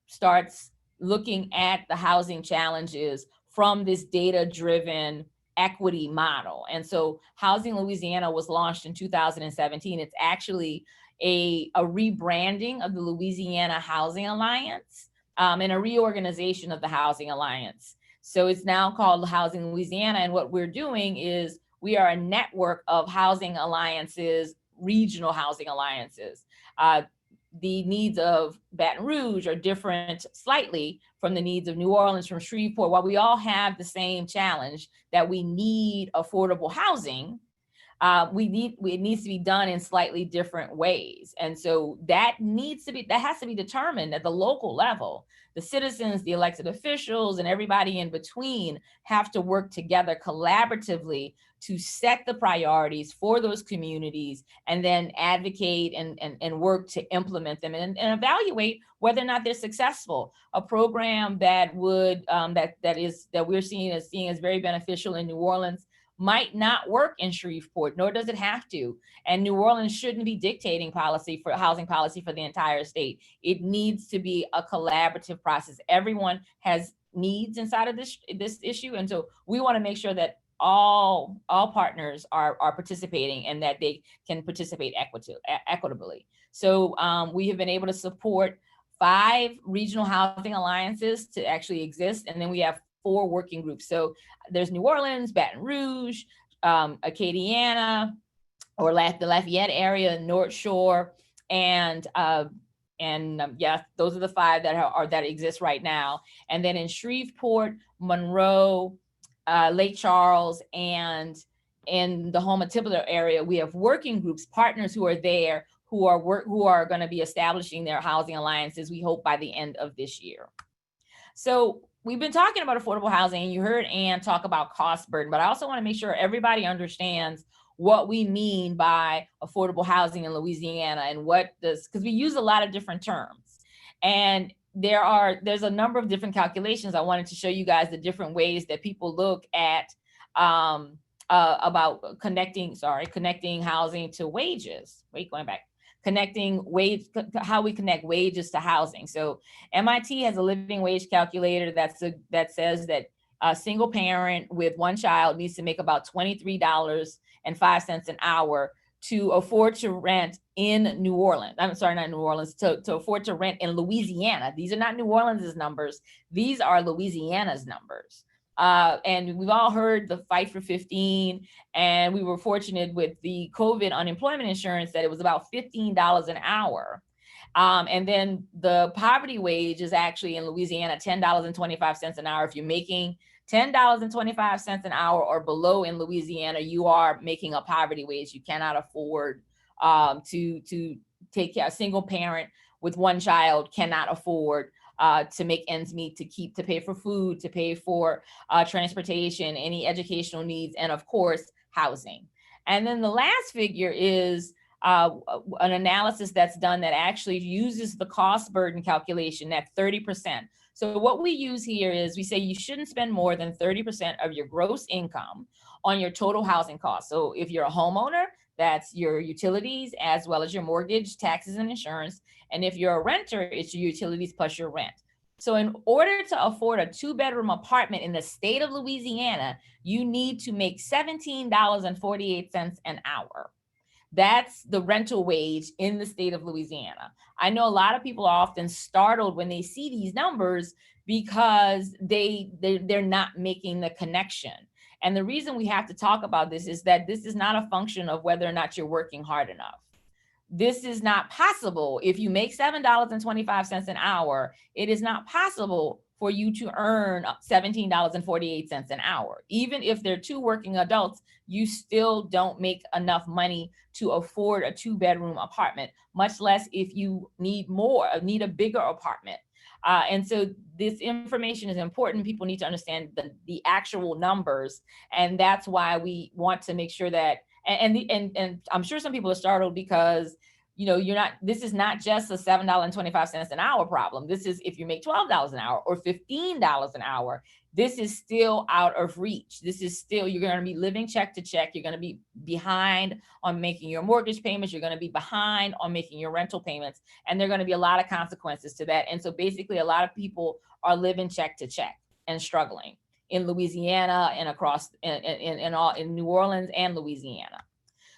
starts looking at the housing challenges from this data-driven equity model. And so Housing Louisiana was launched in 2017. It's actually a rebranding of the Louisiana Housing Alliance and a reorganization of the Housing Alliance. So it's now called Housing Louisiana. And what we're doing is we are a network of housing alliances, regional housing alliances. The needs of Baton Rouge are different slightly from the needs of New Orleans, from Shreveport. While we all have the same challenge that we need affordable housing, it needs to be done in slightly different ways. And so that has to be determined at the local level. The citizens, the elected officials, and everybody in between have to work together collaboratively to set the priorities for those communities, and then advocate and work to implement them and evaluate whether or not they're successful. A program that would that we're seeing as very beneficial in New Orleans might not work in Shreveport, nor does it have to. And New Orleans shouldn't be dictating housing policy for the entire state. It needs to be a collaborative process. Everyone has needs inside of this issue. And so we want to make sure that all partners are participating and that they can participate equitably. So we have been able to support 5 regional housing alliances to actually exist. And then we have 4 working groups. So there's New Orleans, Baton Rouge, Acadiana, or the Lafayette area, North Shore, and yeah, those are the 5 that exist right now. And then in Shreveport, Monroe, Lake Charles, and in the Houma-Tipler area, we have working groups, partners who are there, who are going to be establishing their housing alliances, we hope by the end of this year. So we've been talking about affordable housing, and you heard Ann talk about cost burden, but I also want to make sure everybody understands what we mean by affordable housing in Louisiana and because we use a lot of different terms. And there's a number of different calculations. I wanted to show you guys the different ways that people look at about connecting housing to wages. How we connect wages to housing. So MIT has a living wage calculator that says that a single parent with 1 child needs to make about $23.05 an hour to afford to rent in New Orleans. I'm sorry, not New Orleans, to afford to rent in Louisiana. These are not New Orleans' numbers. These are Louisiana's numbers. And we've all heard the fight for 15, and we were fortunate with the COVID unemployment insurance that it was about $15 an hour. And then the poverty wage is actually in Louisiana, $10.25 an hour. If you're making $10.25 an hour or below in Louisiana, you are making a poverty wage. You cannot afford to take care. A single parent with 1 child cannot afford to make ends meet, to pay for food, to pay for transportation, any educational needs, and of course, housing. And then the last figure is an analysis that's done that actually uses the cost burden calculation at 30%. So what we use here is we say you shouldn't spend more than 30% of your gross income on your total housing costs. So if you're a homeowner, that's your utilities as well as your mortgage, taxes, and insurance. And if you're a renter, it's your utilities plus your rent. So in order to afford a 2-bedroom apartment in the state of Louisiana, you need to make $17.48 an hour. That's the rental wage in the state of Louisiana. I know a lot of people are often startled when they see these numbers because they're not making the connection. And the reason we have to talk about this is that this is not a function of whether or not you're working hard enough. This is not possible. If you make $7.25 an hour, it is not possible for you to earn $17.48 an hour. Even if they're 2 working adults, you still don't make enough money to afford a 2-bedroom apartment, much less if you need a bigger apartment. And so this information is important. People need to understand the actual numbers. And that's why we want to make sure that, and I'm sure some people are startled because this is not just a $7.25 an hour problem. This is if you make $12 an hour or $15 an hour, this is still out of reach. This is still, you're going to be living check to check. You're going to be behind on making your mortgage payments. You're going to be behind on making your rental payments. And there are going to be a lot of consequences to that. And so basically a lot of people are living check to check and struggling in Louisiana and across in New Orleans and Louisiana.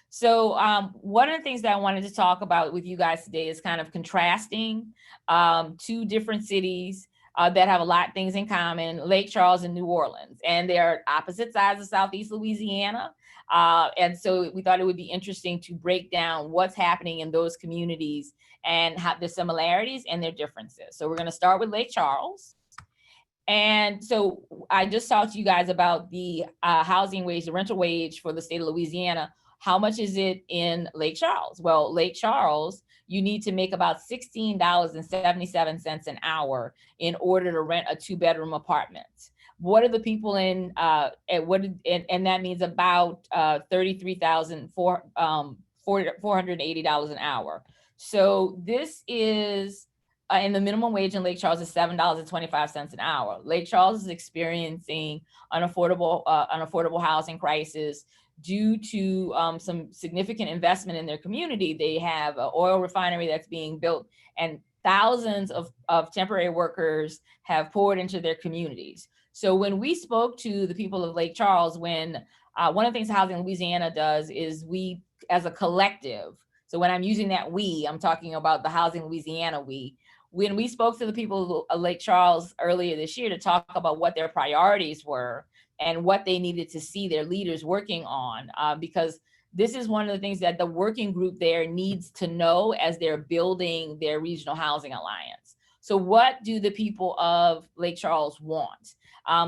So one of the things that I wanted to talk about with you guys today is kind of contrasting 2 different cities that have a lot of things in common, Lake Charles and New Orleans, and they're opposite sides of Southeast Louisiana. And so we thought it would be interesting to break down what's happening in those communities and how the similarities and their differences. So we're going to start with Lake Charles. And so I just talked to you guys about the housing wage, the rental wage for the state of Louisiana. How much is it in Lake Charles? Well, Lake Charles, you need to make about $16.77 an hour in order to rent a 2-bedroom apartment. What are the people in, and that means about $33,480 an hour. So this is, and the minimum wage in Lake Charles is $7.25 an hour. Lake Charles is experiencing an affordable housing crisis due to some significant investment in their community. They have an oil refinery that's being built, and thousands of temporary workers have poured into their communities. So when we spoke to the people of Lake Charles, when one of the things Housing Louisiana does is we, as a collective, so when I'm using that we, I'm talking about the Housing Louisiana we, when we spoke to the people of Lake Charles earlier this year to talk about what their priorities were and what they needed to see their leaders working on, because this is one of the things that the working group there needs to know as they're building their regional housing alliance. So what do the people of Lake Charles want?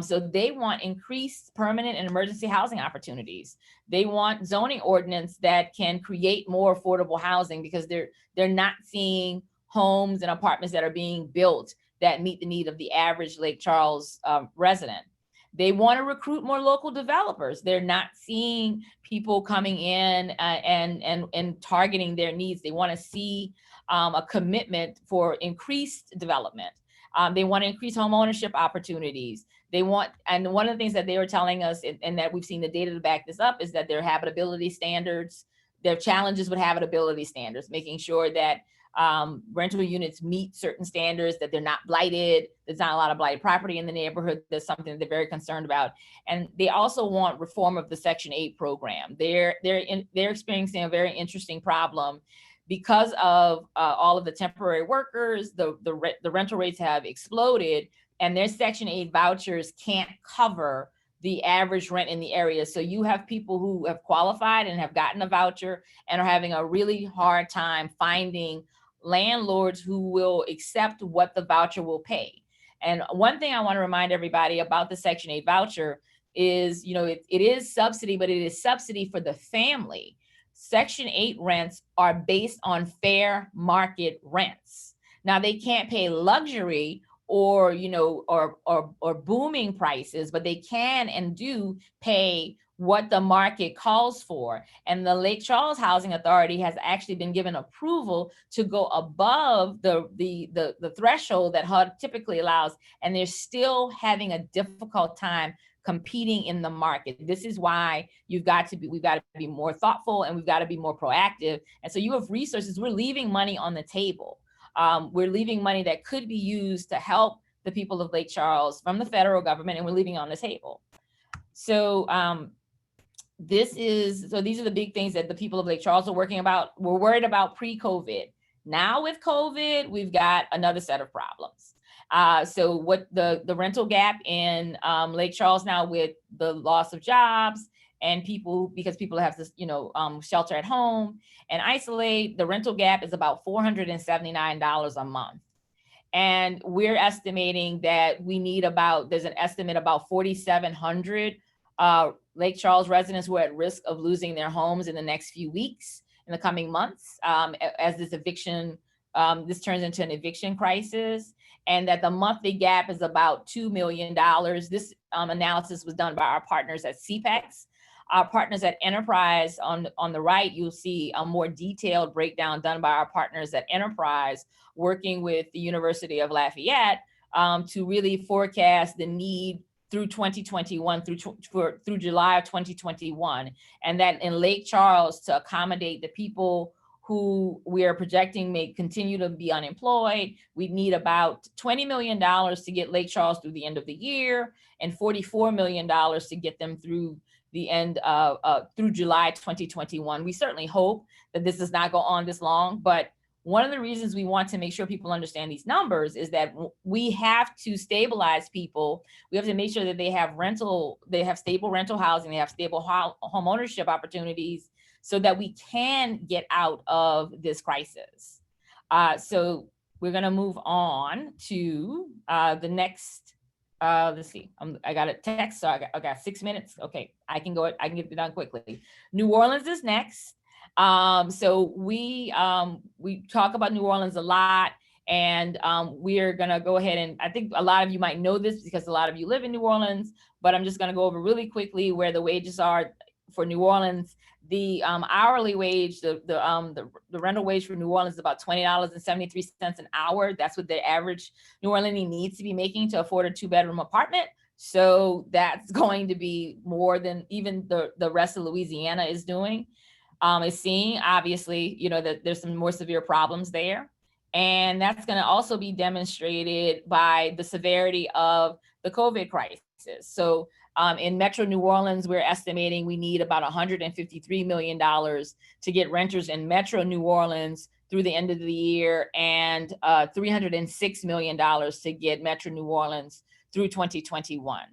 So they want increased permanent and emergency housing opportunities. They want zoning ordinance that can create more affordable housing because they're not seeing homes and apartments that are being built that meet the need of the average Lake Charles resident. They want to recruit more local developers. They're not seeing people coming in and targeting their needs. They want to see a commitment for increased development. They want to increase home ownership opportunities. They want, and one of the things that they were telling us, and that we've seen the data to back this up, is that their habitability standards, their challenges with habitability standards, making sure that rental units meet certain standards, that they're not blighted, there's not a lot of blighted property in the neighborhood. That's something that they're very concerned about. And they also want reform of the Section 8 program. They're experiencing a very interesting problem because of all of the temporary workers. The rental rates have exploded, and their Section 8 vouchers can't cover the average rent in the area. So you have people who have qualified and have gotten a voucher and are having a really hard time finding landlords who will accept what the voucher will pay. And one thing I want to remind everybody about the Section 8 voucher is, it is subsidy, but it is subsidy for the family. Section 8 rents are based on fair market rents. Now they can't pay luxury or booming prices, but they can and do pay what the market calls for. And the Lake Charles Housing Authority has actually been given approval to go above the threshold that HUD typically allows, and they're still having a difficult time competing in the market. This is why we've got to be more thoughtful, and we've got to be more proactive. And so you have resources. We're leaving money on the table. We're leaving money that could be used to help the people of Lake Charles from the federal government, and we're leaving it on the table. So these are the big things that the people of Lake Charles are we're worried about pre-COVID. Now with COVID, we've got another set of problems. So what the rental gap in Lake Charles now, with the loss of jobs and because people have this, shelter at home and isolate, the rental gap is about $479 a month. And we're estimating that we need there's an estimate about 4,700 Lake Charles residents who are at risk of losing their homes in the next few weeks, in the coming months, as this turns into an eviction crisis, and that the monthly gap is about $2 million. This analysis was done by our partners at CPEX. Our partners at Enterprise, on the right, you'll see a more detailed breakdown done by our partners at Enterprise, working with the University of Lafayette to really forecast the need through 2021, through July of 2021. And that in Lake Charles, to accommodate the people who we are projecting may continue to be unemployed, we need about $20 million to get Lake Charles through the end of the year, and $44 million to get them through the end through July 2021. We certainly hope that this does not go on this long, but one of the reasons we want to make sure people understand these numbers is that we have to stabilize people. We have to make sure that they have stable rental housing, they have stable home ownership opportunities, so that we can get out of this crisis. So we're gonna move on to the next, let's see, I got a text, so I got 6 minutes. Okay, I can get it done quickly. New Orleans is next. So we talk about New Orleans a lot, and we're gonna go ahead, and I think a lot of you might know this because a lot of you live in New Orleans, but I'm just gonna go over really quickly where the wages are for New Orleans. The hourly wage, the rental wage for New Orleans is about $20.73 an hour. That's what the average New Orleanian needs to be making to afford a 2-bedroom apartment. So that's going to be more than even the rest of Louisiana is doing. Is seeing, obviously, that there's some more severe problems there. And that's going to also be demonstrated by the severity of the COVID crisis. So in Metro New Orleans, we're estimating we need about $153 million to get renters in Metro New Orleans through the end of the year, and $306 million to get Metro New Orleans through 2021.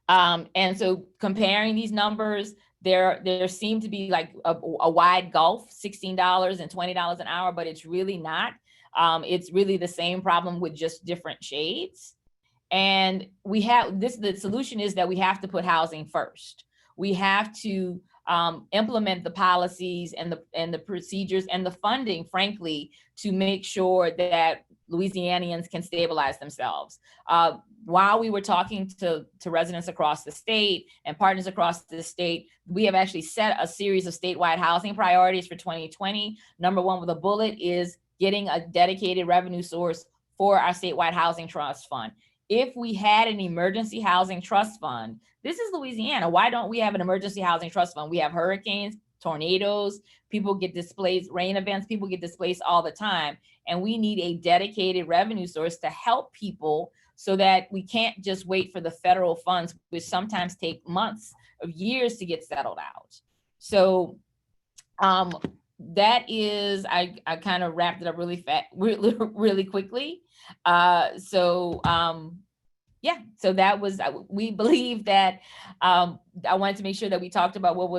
And so comparing these numbers, there seemed to be like a wide gulf, $16 and $20 an hour, but it's really not. It's really the same problem with just different shades. And we have this, the solution is that we have to put housing first. We have to implement the policies and the procedures and the funding, frankly, to make sure that Louisianians can stabilize themselves. While we were talking to residents across the state and partners across the state, we have actually set a series of statewide housing priorities for 2020. Number one with a bullet is getting a dedicated revenue source for our statewide housing trust fund. If we had an emergency housing trust fund, this is Louisiana. Why don't we have an emergency housing trust fund? We have hurricanes, tornadoes, people get displaced, rain events, people get displaced all the time. And we need a dedicated revenue source to help people so that we can't just wait for the federal funds, which sometimes take months of years to get settled out. So that is, I kind of wrapped it up really quickly. Yeah, so that was, we believe that I wanted to make sure that we talked about what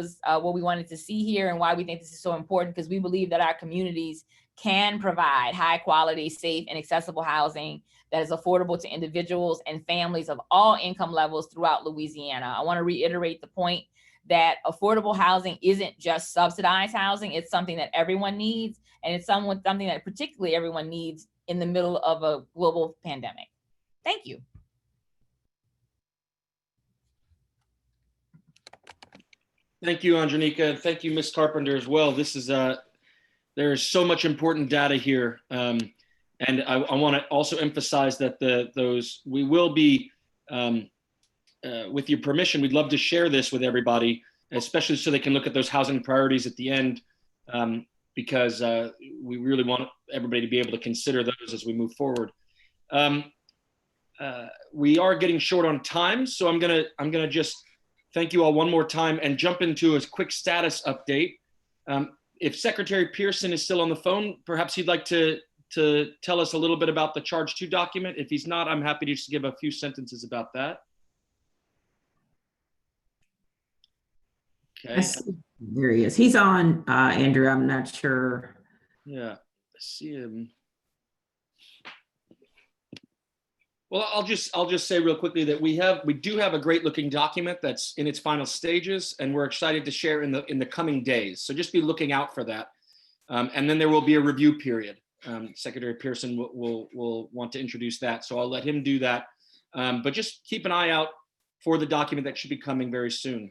we wanted to see here and why we think this is so important, because we believe that our communities can provide high quality, safe, and accessible housing that is affordable to individuals and families of all income levels throughout Louisiana. I want to reiterate the point that affordable housing isn't just subsidized housing. It's something that everyone needs, and it's something that particularly everyone needs in the middle of a global pandemic. Thank you. Thank you, Andronika. Thank you, Ms. Carpenter, as well. This is there is so much important data here, and I want to also emphasize that we will be, with your permission, we'd love to share this with everybody, especially so they can look at those housing priorities at the end, because we really want everybody to be able to consider those as we move forward. We are getting short on time, so I'm gonna just thank you all one more time and jump into a quick status update. If Secretary Pearson is still on the phone, perhaps he'd like to tell us a little bit about the Charge 2 document. If he's not, I'm happy to just give a few sentences about that. Okay. There he is. He's on, Andrew. I'm not sure. Yeah, I see him. Well, I'll just say real quickly that we do have a great looking document that's in its final stages, and we're excited to share in the coming days. So just be looking out for that. And then there will be a review period. Secretary Pearson will want to introduce that, so I'll let him do that. But just keep an eye out for the document that should be coming very soon.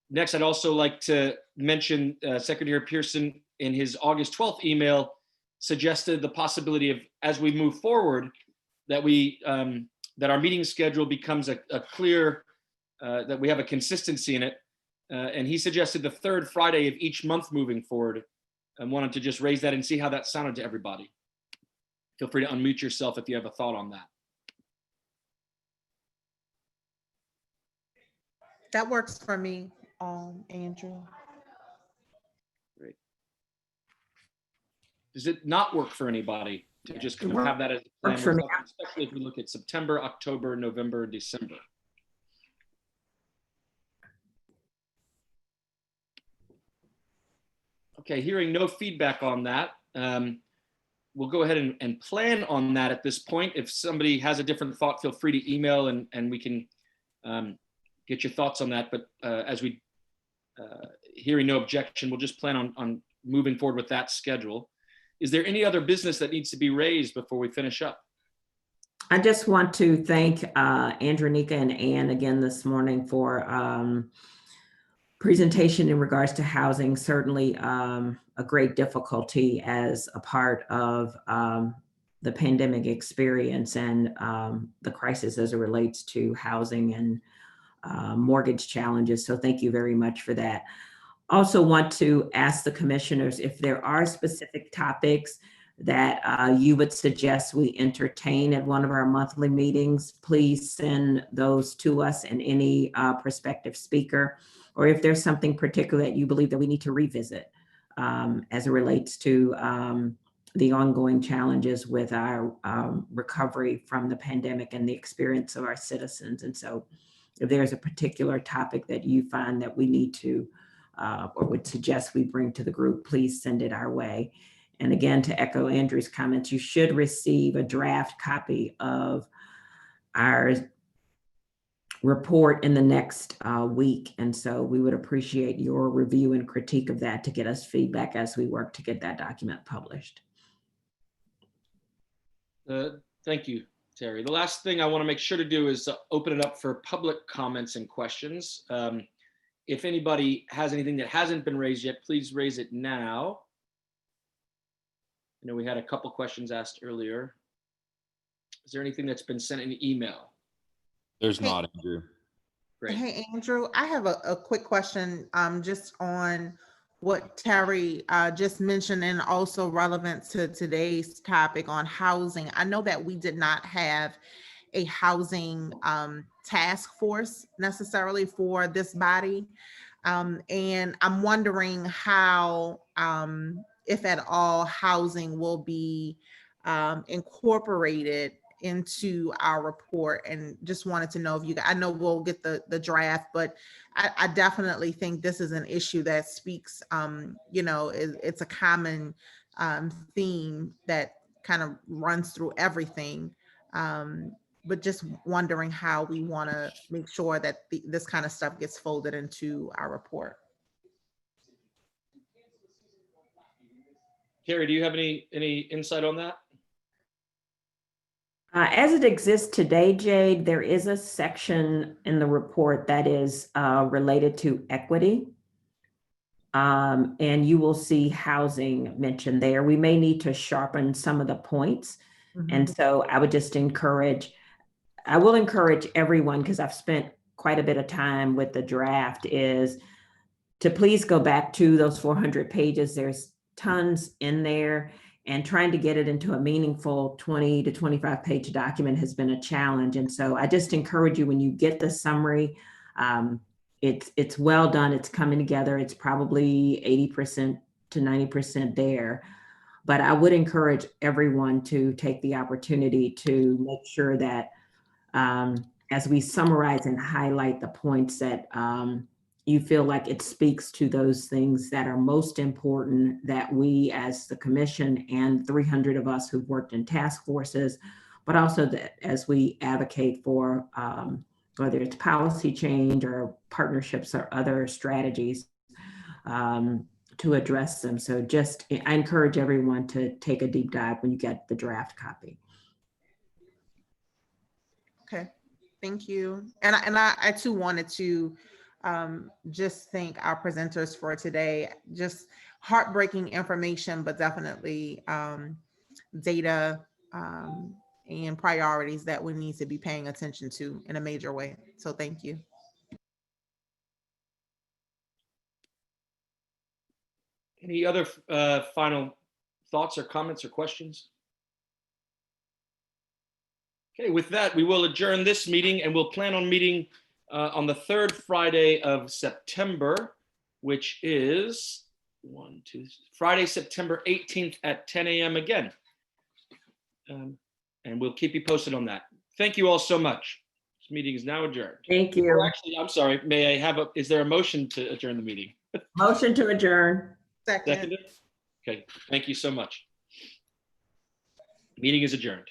Next, I'd also like to mention Secretary Pearson in his August 12th email suggested the possibility of, as we move forward, that that our meeting schedule becomes a clear, that we have a consistency in it. And he suggested the third Friday of each month moving forward, and wanted to just raise that and see how that sounded to everybody. Feel free to unmute yourself if you have a thought on that. That works for me, Andrew. Great. Does it not work for anybody to just kind of have that as a plan, for me, especially if we look at September, October, November, December? Okay, hearing no feedback on that, we'll go ahead and plan on that at this point. If somebody has a different thought, feel free to email and we can get your thoughts on that. But as we, hearing no objection, we'll just plan on moving forward with that schedule. Is there any other business that needs to be raised before we finish up? I just want to thank Andronika and Ann again this morning for presentation in regards to housing. Certainly a great difficulty as a part of the pandemic experience and the crisis as it relates to housing and mortgage challenges. So thank you very much for that. Also want to ask the commissioners if there are specific topics that you would suggest we entertain at one of our monthly meetings. Please send those to us and any prospective speaker, or if there's something particular that you believe that we need to revisit as it relates to the ongoing challenges with our recovery from the pandemic and the experience of our citizens. And so if there's a particular topic that you find that we need to or would suggest we bring to the group, please send it our way. And again, to echo Andrew's comments, you should receive a draft copy of our report in the next week. And so we would appreciate your review and critique of that to get us feedback as we work to get that document published. Thank you, Terry. The last thing I want to make sure to do is open it up for public comments and questions. If anybody has anything that hasn't been raised yet, please raise it now. I know we had a couple questions asked earlier. Is there anything that's been sent in email? There's not, Andrew. Great. Hey, Andrew, I have a quick question just on what Terry just mentioned, and also relevant to today's topic on housing. I know that we did not have a housing task force necessarily for this body. And I'm wondering how, if at all, housing will be incorporated into our report, and just wanted to know if you, I know we'll get the draft, but I definitely think this is an issue that speaks, it's a common theme that kind of runs through everything. But just wondering how we want to make sure that this kind of stuff gets folded into our report. Carrie, do you have any insight on that? As it exists today, Jade, there is a section in the report that is related to equity. And you will see housing mentioned there. We may need to sharpen some of the points. And so I would just I will encourage everyone, because I've spent quite a bit of time with the draft, is to please go back to those 400 pages. There's tons in there, and trying to get it into a meaningful 20 to 25 page document has been a challenge. And so I just encourage you, when you get the summary, it's well done. It's coming together. It's probably 80% to 90% there. But I would encourage everyone to take the opportunity to make sure that as we summarize and highlight the points, that you feel like it speaks to those things that are most important, that we as the commission and 300 of us who've worked in task forces, but also that as we advocate for whether it's policy change or partnerships or other strategies to address them. So I encourage everyone to take a deep dive when you get the draft copy. Okay, thank you. And I too wanted to just thank our presenters for today. Just heartbreaking information, but definitely data and priorities that we need to be paying attention to in a major way. So thank you. Any other final thoughts or comments or questions? Okay, with that, we will adjourn this meeting, and we'll plan on meeting on the third Friday of September, which is Friday, September 18th at 10 a.m. again. And we'll keep you posted on that. Thank you all so much. This meeting is now adjourned. Thank you. Oh, actually, I'm sorry. May I have is there a motion to adjourn the meeting? Motion to adjourn. Second. Seconded? Okay, thank you so much. Meeting is adjourned.